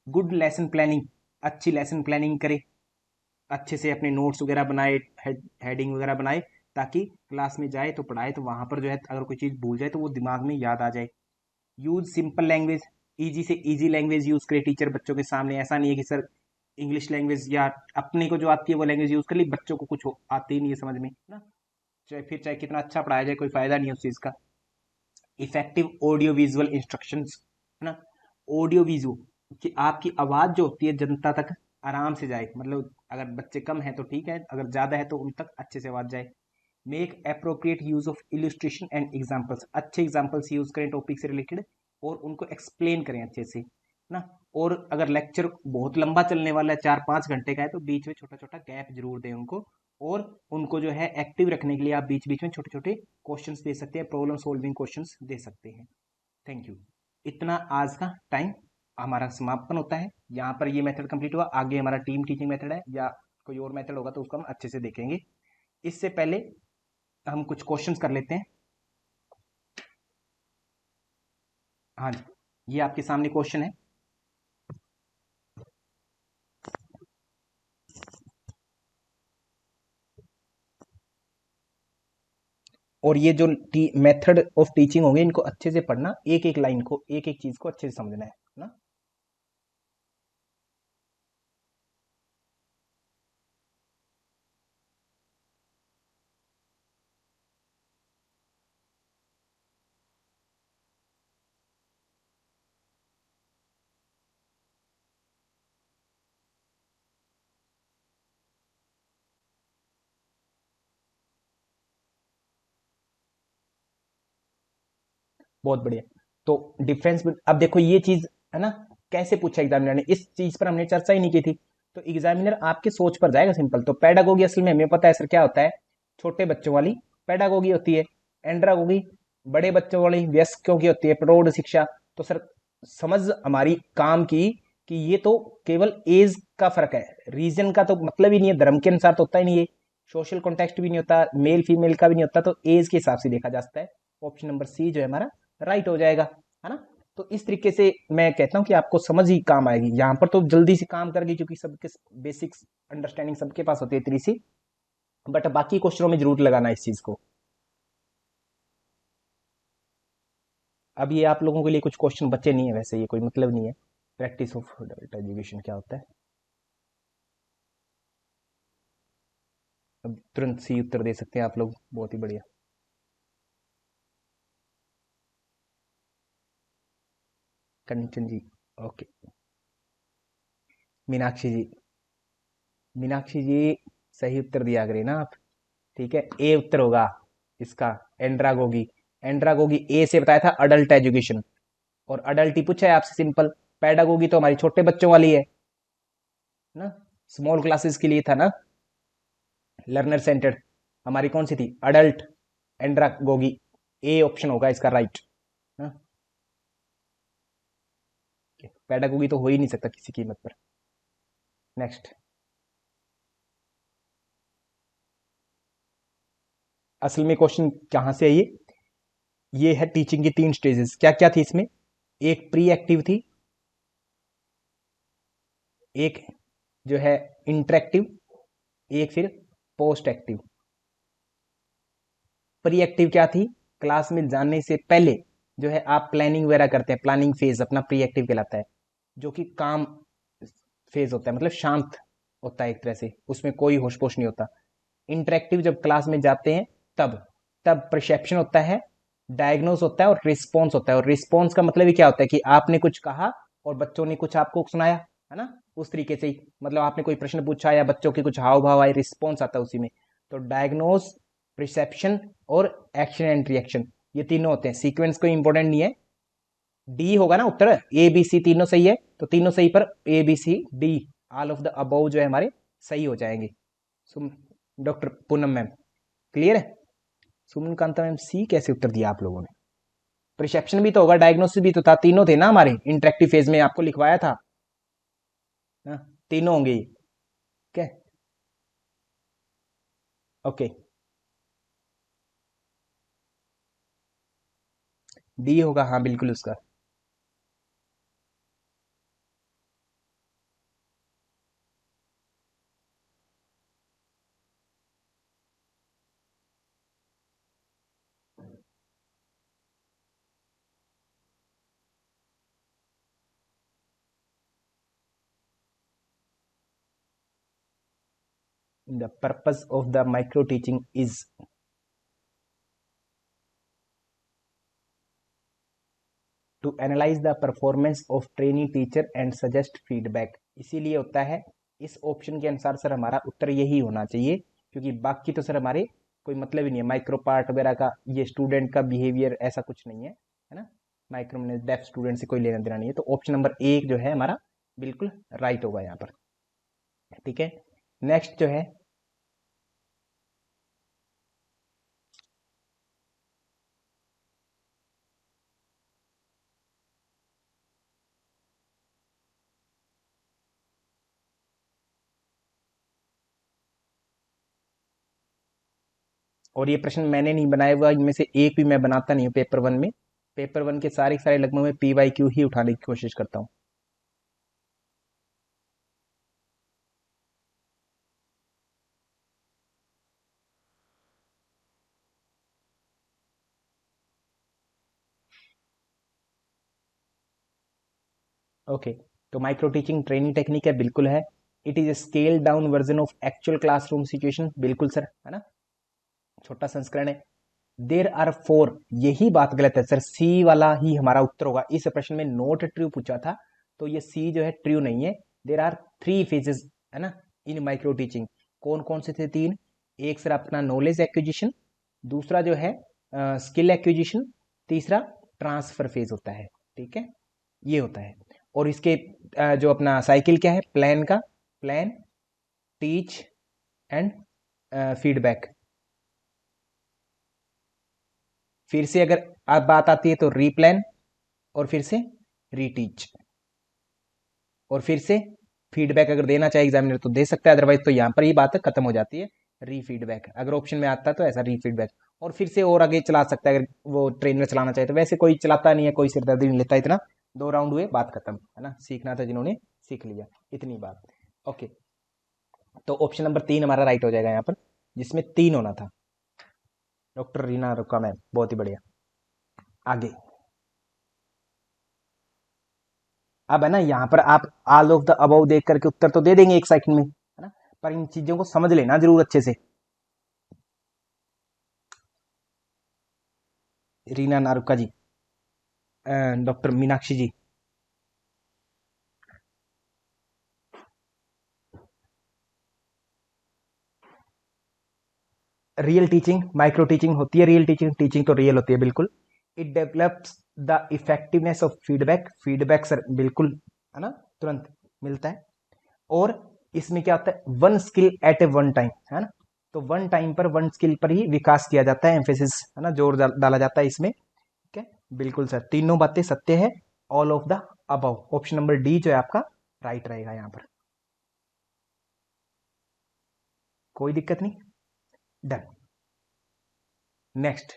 गुड लेसन प्लानिंग, अच्छी लेसन प्लानिंग करे, अच्छे से अपने नोट्स वगैरह बनाए, हेडिंग वगैरह बनाए, ताकि क्लास में जाए तो पढ़ाए तो वहां पर जो है अगर कोई चीज़ भूल जाए तो वो दिमाग में याद आ जाए। यूज सिंपल लैंग्वेज, इजी से इजी लैंग्वेज यूज करे टीचर बच्चों के सामने, ऐसा नहीं है कि सर इंग्लिश लैंग्वेज या अपने को जो आती है वो लैंग्वेज यूज कर ली, बच्चों को कुछ आती ही नहीं है समझ में ना, चाहे कितना अच्छा पढ़ाया जाए कोई फायदा नहीं है उस चीज़ का। इफेक्टिव ऑडियो विजुअल इंस्ट्रक्शंस, है ना, ऑडियो विजुअल कि आपकी आवाज़ जो होती है जनता तक आराम से जाए, मतलब अगर बच्चे कम हैं तो ठीक है, अगर ज़्यादा है तो उन तक अच्छे से आवाज़ जाए। Make appropriate use of illustration and examples, अच्छे एग्जाम्पल्स यूज करें टॉपिक से रिलेटेड और उनको एक्सप्लेन करें अच्छे से ना। और अगर लेक्चर बहुत लंबा चलने वाला है, 4-5 घंटे का है, तो बीच में छोटा छोटा गैप जरूर दें उनको, और उनको जो है एक्टिव रखने के लिए आप बीच बीच में छोटे छोटे क्वेश्चंस दे सकते हैं, प्रॉब्लम सॉल्विंग क्वेश्चंस दे सकते हैं। Thank you. इतना आज का टाइम हमारा समापन होता है, यहाँ पर ये मेथड कंप्लीट हुआ। आगे हमारा टीम टीचिंग मेथड है या कोई और मेथड होगा तो उसको हम अच्छे से देखेंगे। इससे पहले हम कुछ क्वेश्चंस कर लेते हैं। हाँ जी, ये आपके सामने क्वेश्चन है, और ये जो मेथड ऑफ टीचिंग होंगे इनको अच्छे से पढ़ना, एक एक लाइन को, एक एक चीज को अच्छे से समझना है ना। बहुत बढ़िया। तो डिफरेंस, अब देखो ये चीज है ना, कैसे पूछा एग्जामिनर ने, इस चीज पर हमने चर्चा ही नहीं की थी। तो एग्जामिनर आपके सोच पर जाएगा सिंपल। तो पेडागोगी असल में हमें पता है सर क्या होता है, छोटे बच्चों वाली पेडागोगी होती है, एंड्रागोगी बड़े बच्चों वाली वयस्कों की होती है, प्रौढ़ शिक्षा। तो सर समझ हमारी काम की कि ये तो केवल एज का फर्क है, रीजन का तो मतलब ही नहीं है, धर्म के अनुसार तो होता ही नहीं है, सोशल कॉन्टेक्स्ट भी नहीं होता, मेल फीमेल का भी नहीं होता, तो एज के हिसाब से देखा जा सकता है। ऑप्शन नंबर सी जो है हमारा राइट हो जाएगा, है ना। तो इस तरीके से मैं कहता हूं कि आपको समझ ही काम आएगी यहां पर, तो जल्दी से काम करेगी क्योंकि सबके बेसिक्स अंडरस्टैंडिंग सबके पास होती है इतनी सी। बट बाकी क्वेश्चनों में जरूर लगाना इस चीज को। अब ये आप लोगों के लिए कुछ क्वेश्चन बचे नहीं है, वैसे ये कोई मतलब नहीं है। प्रैक्टिस ऑफ डेल्टा एजुकेशन क्या होता है, अब तुरंत सी उत्तर दे सकते हैं आप लोग, बहुत ही बढ़िया। कंचन जी, ओके। मीनाक्षी जी, मीनाक्षी जी सही उत्तर दिया करें ना आप। ठीक है, ए उत्तर होगा इसका, एंड्रागोगी। एंड्रागोगी ए से बताया था अडल्ट एजुकेशन, और अडल्ट ही पूछा है आपसे सिंपल। पैडागोगी तो हमारी छोटे बच्चों वाली है ना, स्मॉल क्लासेस के लिए था ना, लर्नर सेंटर्ड। हमारी कौन सी थी, अडल्ट। एंड्रागोगी ए ऑप्शन होगा इसका राइट ना। पैडागोगी तो हो ही नहीं सकता किसी कीमत पर। नेक्स्ट, असल में क्वेश्चन कहां से है ये है टीचिंग की तीन स्टेजेस, क्या क्या थी इसमें। एक प्री एक्टिव थी, एक जो है इंटरेक्टिव, एक फिर पोस्ट एक्टिव। प्री एक्टिव क्या थी, क्लास में जाने से पहले जो है आप प्लानिंग वगैरह करते हैं, प्लानिंग फेज अपना प्री एक्टिव कहलाता है, जो कि काम फेज होता है, मतलब शांत होता है एक तरह से, उसमें कोई होश पोश नहीं होता। इंटरेक्टिव जब क्लास में जाते हैं तब तब परसेप्शन होता है, डायग्नोस होता है और रिस्पॉन्स होता है। और रिस्पॉन्स का मतलब ही क्या होता है कि आपने कुछ कहा और बच्चों ने कुछ आपको सुनाया, है ना, उस तरीके से ही, मतलब आपने कोई प्रश्न पूछा या बच्चों के कुछ हाव भाव आए, रिस्पॉन्स आता है उसी में। तो डायग्नोस, रिसेप्शन और एक्शन एंड रिएक्शन, ये तीनों होते हैं। सीक्वेंस कोई इंपॉर्टेंट नहीं है, डी होगा ना उत्तर, ए बी सी तीनों सही है, तो तीनों सही पर A B C D, all of the above जो है हमारे सही हो जाएंगे। सुम डॉक्टर पूनम मैम क्लियर है। सुमन कांता मैम सी कैसे उत्तर दिया आप लोगों ने, प्रिसेप्शन भी तो होगा, डायग्नोसिस भी तो था, तीनों थे ना हमारे इंटरेक्टिव फेज में, आपको लिखवाया था ना, तीनों होंगे। ठीक है, ओके, डी होगा हाँ बिल्कुल उसका। The purpose of the micro teaching is to analyse the performance of training teacher and suggest feedback, इसीलिए होता है। इस ऑप्शन के अनुसार सर हमारा उत्तर यही होना चाहिए, क्योंकि बाकी तो सर हमारे कोई मतलब ही नहीं है, माइक्रो पार्ट वगैरह का, ये स्टूडेंट का बिहेवियर ऐसा कुछ नहीं है ना, माइक्रो में डेफ स्टूडेंट से कोई लेना देना नहीं है। तो ऑप्शन नंबर एक जो है हमारा बिल्कुल राइट होगा यहाँ पर। ठीक है, नेक्स्ट जो है, और ये प्रश्न मैंने नहीं बनाया हुआ, इनमें से एक भी मैं बनाता नहीं हूँ पेपर वन में। पेपर वन के सारे सारे लगभग मैं PYQ ही उठाने की कोशिश करता हूँ। ओके, तो माइक्रो टीचिंग ट्रेनिंग टेक्निक है, बिल्कुल है। It is a scale down version of actual classroom situation, बिल्कुल सर, है ना, छोटा संस्करण है। देर आर फोर, यही बात गलत है सर, सी वाला ही हमारा उत्तर होगा। इस प्रश्न में नोट ट्रू पूछा था, तो ये सी जो है ट्रू नहीं है। देर आर थ्री फेजेस, है ना, इन माइक्रो टीचिंग। कौन कौन से थे तीन, एक सर अपना नॉलेज एक्विजिशन, दूसरा जो है स्किल एक्विजिशन, तीसरा ट्रांसफर फेज होता है, ठीक है, ये होता है। और इसके जो अपना साइकिल क्या है, प्लान का, प्लान, टीच एंड फीडबैक। फिर से अगर आप बात आती है तो रीप्लान, और फिर से रीटीच, और फिर से फीडबैक अगर देना चाहे एग्जामिनर तो दे सकता है, अदरवाइज तो यहाँ पर ही बात खत्म हो जाती है। रीफीडबैक अगर ऑप्शन में आता है तो ऐसा रीफीडबैक, और फिर से और आगे चला सकता है अगर वो ट्रेनर चलाना चाहे तो। वैसे कोई चलाता नहीं है, कोई सिरदर्दी नहीं लेता इतना, 2 राउंड हुए, बात खत्म है ना। सीखना था जिन्होंने सीख लिया, इतनी बात। ओके, तो ऑप्शन नंबर 3 हमारा राइट हो जाएगा यहाँ पर, जिसमें 3 होना था। डॉक्टर रीना रुका मैम, बहुत ही बढ़िया। आगे अब है ना, यहाँ पर आप ऑल ऑफ द अबव देख करके उत्तर तो दे देंगे एक सेकंड में, है ना, पर इन चीजों को समझ लेना जरूर अच्छे से। रीना नारुका जी, डॉक्टर मीनाक्षी जी, रियल टीचिंग माइक्रो टीचिंग होती है, रियल टीचिंग, टीचिंग तो रियल होती है बिल्कुल। It develops the effectiveness of feedback, feedback sir बिल्कुल, है ना, तुरंत मिलता है। और इसमें क्या होता है, वन स्किल एट ए वन टाइम, है ना, तो वन टाइम पर वन स्किल पर ही विकास किया जाता है, एम्फेसिस, है ना, जोर डाला जाता है इसमें, ठीक है, बिल्कुल सर, तीनों बातें सत्य है। All of the above, option number D जो है आपका राइट रहेगा यहां पर। कोई दिक्कत नहीं, डन। नेक्स्ट,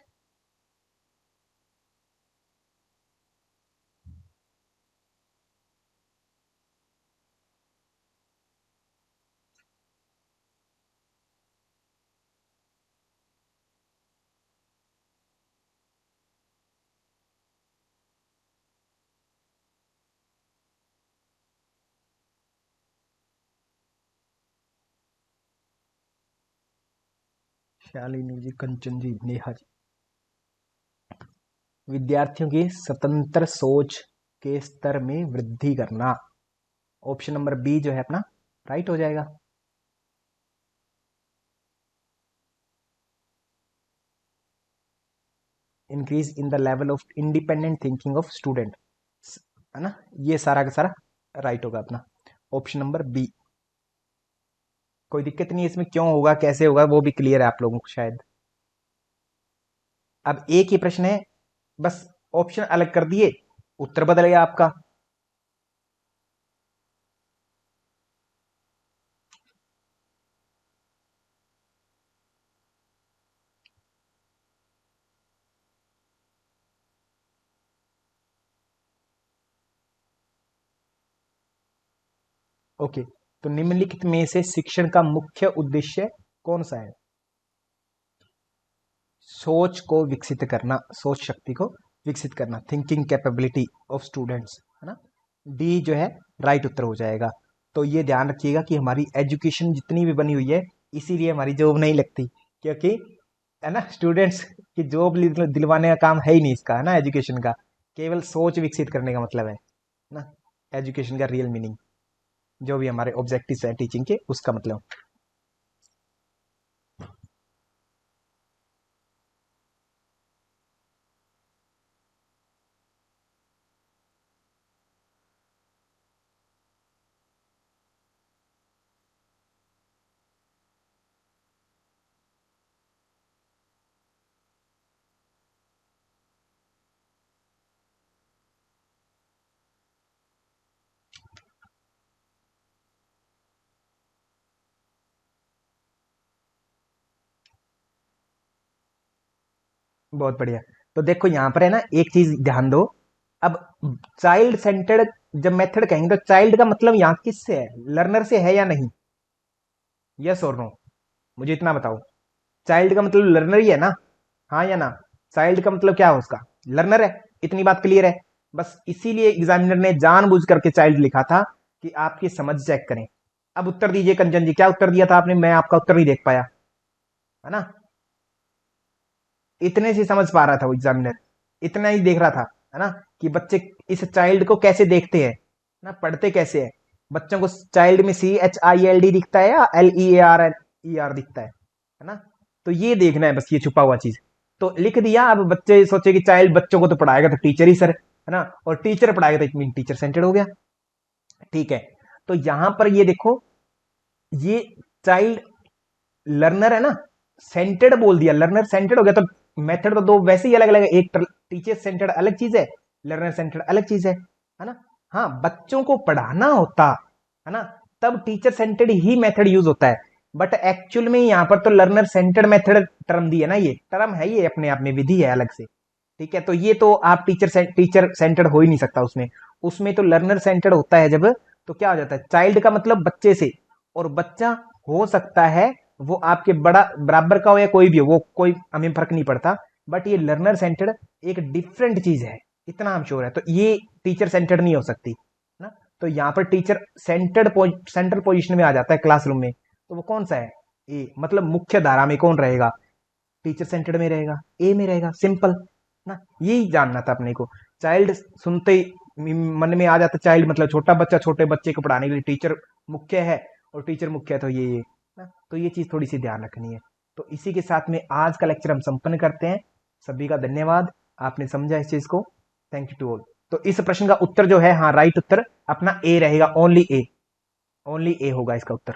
शालिनी जी, कंचन जी, नेहा जी, विद्यार्थियों की स्वतंत्र सोच के स्तर में वृद्धि करना, ऑप्शन नंबर बी जो है अपना राइट हो जाएगा। Increase in the level of independent thinking of student, है ना, ये सारा का सारा राइट होगा अपना, ऑप्शन नंबर बी। कोई दिक्कत नहीं है इसमें, क्यों होगा कैसे होगा वो भी क्लियर है आप लोगों को शायद। अब एक ही प्रश्न है, बस ऑप्शन अलग कर दिए, उत्तर बदल गया आपका। ओके, तो निम्नलिखित में से शिक्षण का मुख्य उद्देश्य कौन सा है? सोच को विकसित करना, सोच शक्ति को विकसित करना, थिंकिंग कैपेबिलिटी ऑफ स्टूडेंट्स, है ना, डी जो है राइट उत्तर हो जाएगा। तो ये ध्यान रखिएगा कि हमारी एजुकेशन जितनी भी बनी हुई है, इसीलिए हमारी जॉब नहीं लगती, क्योंकि, है ना, स्टूडेंट्स की जॉब दिलवाने का काम है ही नहीं इसका, है ना, एजुकेशन का केवल सोच विकसित करने का मतलब है ना, एजुकेशन का रियल मीनिंग, जो भी हमारे ऑब्जेक्टिव्स है टीचिंग के, उसका मतलब। बहुत बढ़िया। तो देखो यहाँ पर है ना, एक चीज ध्यान दो। अब चाइल्ड सेंटर्ड जब मेथड कहेंगे तो चाइल्ड का मतलब यहाँ किससे है, लर्नर से है या नहीं? यस और नो, मुझे इतना बताओ। चाइल्ड का मतलब लर्नर ही है ना, हाँ या ना? चाइल्ड का मतलब क्या है उसका, लर्नर है, इतनी बात क्लियर है। बस इसीलिए एग्जामिनर ने जानबूझ करके चाइल्ड लिखा था कि आपकी समझ चेक करें। अब उत्तर दीजिए कंचन जी, क्या उत्तर दिया था आपने? मैं आपका उत्तर नहीं देख पाया, है ना, इतने से समझ पा रहा था वो एग्जामिनर, इतना ही देख रहा था, है ना, कि बच्चे इस चाइल्ड को कैसे देखते हैं ना, पढ़ते कैसे है। बच्चों को चाइल्ड में CHILD दिखता है या LEARNER दिखता है ना, तो ये देखना है बस, ये छुपा हुआ चीज। तो लिख दिया। अब बच्चे सोचे कि चाइल्ड बच्चों को तो पढ़ाएगा तो टीचर ही सर, है ना, और टीचर पढ़ाएगा तो इट मीन टीचर सेंटर्ड हो गया। ठीक है, तो यहां पर ये देखो, ये चाइल्ड लर्नर है ना, सेंटर्ड बोल दिया, लर्नर सेंटर्ड हो गया। तो मेथड तो दो वैसे ही अलग अलग है, एक टीचर सेंटर्ड अलग चीज है, लर्नर सेंटर्ड अलग चीज है ना। हाँ, बच्चों को पढ़ाना होता है ना, तब टीचर सेंटर्ड ही मेथड यूज होता है। बट एक्चुअल में यहां पर तो लर्नर सेंटर्ड मेथड टर्म दी है ना, ये टर्म है, ये अपने आप में विधि है अलग से। ठीक है, तो ये तो आप टीचर सेंटर्ड हो ही नहीं सकता उसमें। उसमें तो लर्नर सेंटर्ड होता है जब, तो क्या हो जाता है, चाइल्ड का मतलब बच्चे से, और बच्चा हो सकता है वो आपके बड़ा बराबर का हो या कोई भी हो, वो कोई हमें फर्क नहीं पड़ता। बट ये लर्नर सेंटर्ड एक डिफरेंट चीज है, इतना हम श्योर है। तो ये टीचर सेंटर्ड नहीं हो सकती ना। तो यहाँ पर टीचर सेंट्रल पोजीशन में आ जाता है क्लासरूम में। तो वो कौन सा है, ए, मतलब मुख्य धारा में कौन रहेगा, टीचर सेंटर्ड में रहेगा, ए में रहेगा, सिंपल ना। यही जानना था अपने को। चाइल्ड सुनते ही मन में आ जाता, चाइल्ड मतलब छोटा बच्चा, छोटे बच्चे को पढ़ाने के लिए टीचर मुख्य है, और टीचर मुख्य है तो ये ना। तो ये चीज थोड़ी सी ध्यान रखनी है। तो इसी के साथ में आज का लेक्चर हम संपन्न करते हैं। सभी का धन्यवाद, आपने समझा इस चीज को। Thank you to all. तो इस प्रश्न का उत्तर जो है, हाँ राइट उत्तर अपना ए रहेगा, ओनली ए, ओनली ए होगा इसका उत्तर।